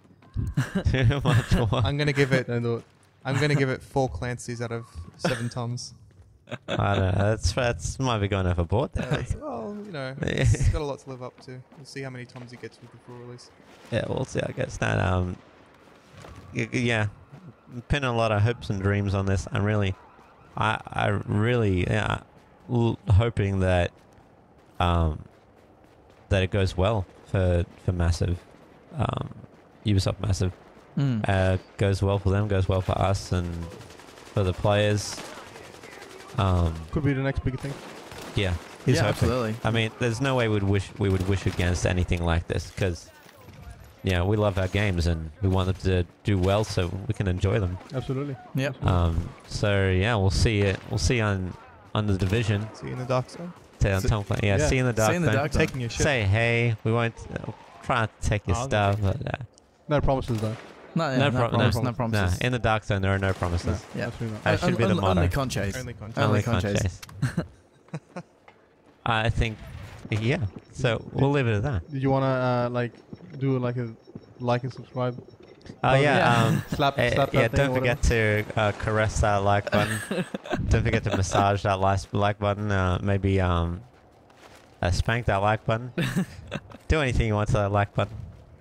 Too much more. I'm gonna give it. Don't do it. I'm gonna give it 4 Clancy's out of 7 Toms. I don't know. That's might be going overboard there. Well, you know, it's got a lot to live up to. We'll see how many Toms he gets with the full release. Yeah, we'll see. I guess that. Yeah, pinning a lot of hopes and dreams on this. I'm really, I really, hoping that, that it goes well for Massive, Ubisoft Massive. Goes well for them. Goes well for us and for the players. Could be the next big thing. Yeah, he's Yeah, hoping. absolutely. I mean, there's no way we would wish against anything like this because, we love our games and we want them to do well so we can enjoy them. Absolutely. Yep. So yeah, we'll see it. We'll see on The Division. See you in the dark zone. Say on Tom Clancy. Yeah, see you in the dark. See you in the zone. dark zone. Taking your shit. Say hey. We won't try not to take your I'll stuff. But, No promises though. No, no, no promises. No promises. Nah, in the dark zone, there are no promises. Yeah. Absolutely not. That should be the motto. Only conches. Only conche. Only can't conches. chase. I think, yeah. So we'll leave it at that. Did you wanna do like a like and subscribe? Oh yeah. Slap Yeah, that thing don't or forget to caress that like button. Don't forget to massage that like button. Maybe spank that like button. Do anything you want to that like button.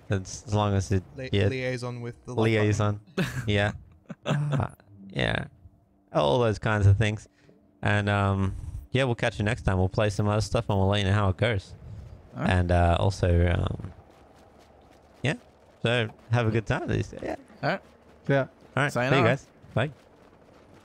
As long as it Liaison with the like liaison. Yeah. Yeah. All those kinds of things. And yeah, we'll catch you next time. We'll play some other stuff and we'll let you know how it goes. All right. And also, yeah. So have a good time. Yeah. All right. Yeah. All right. See you Sayonara. guys. Bye.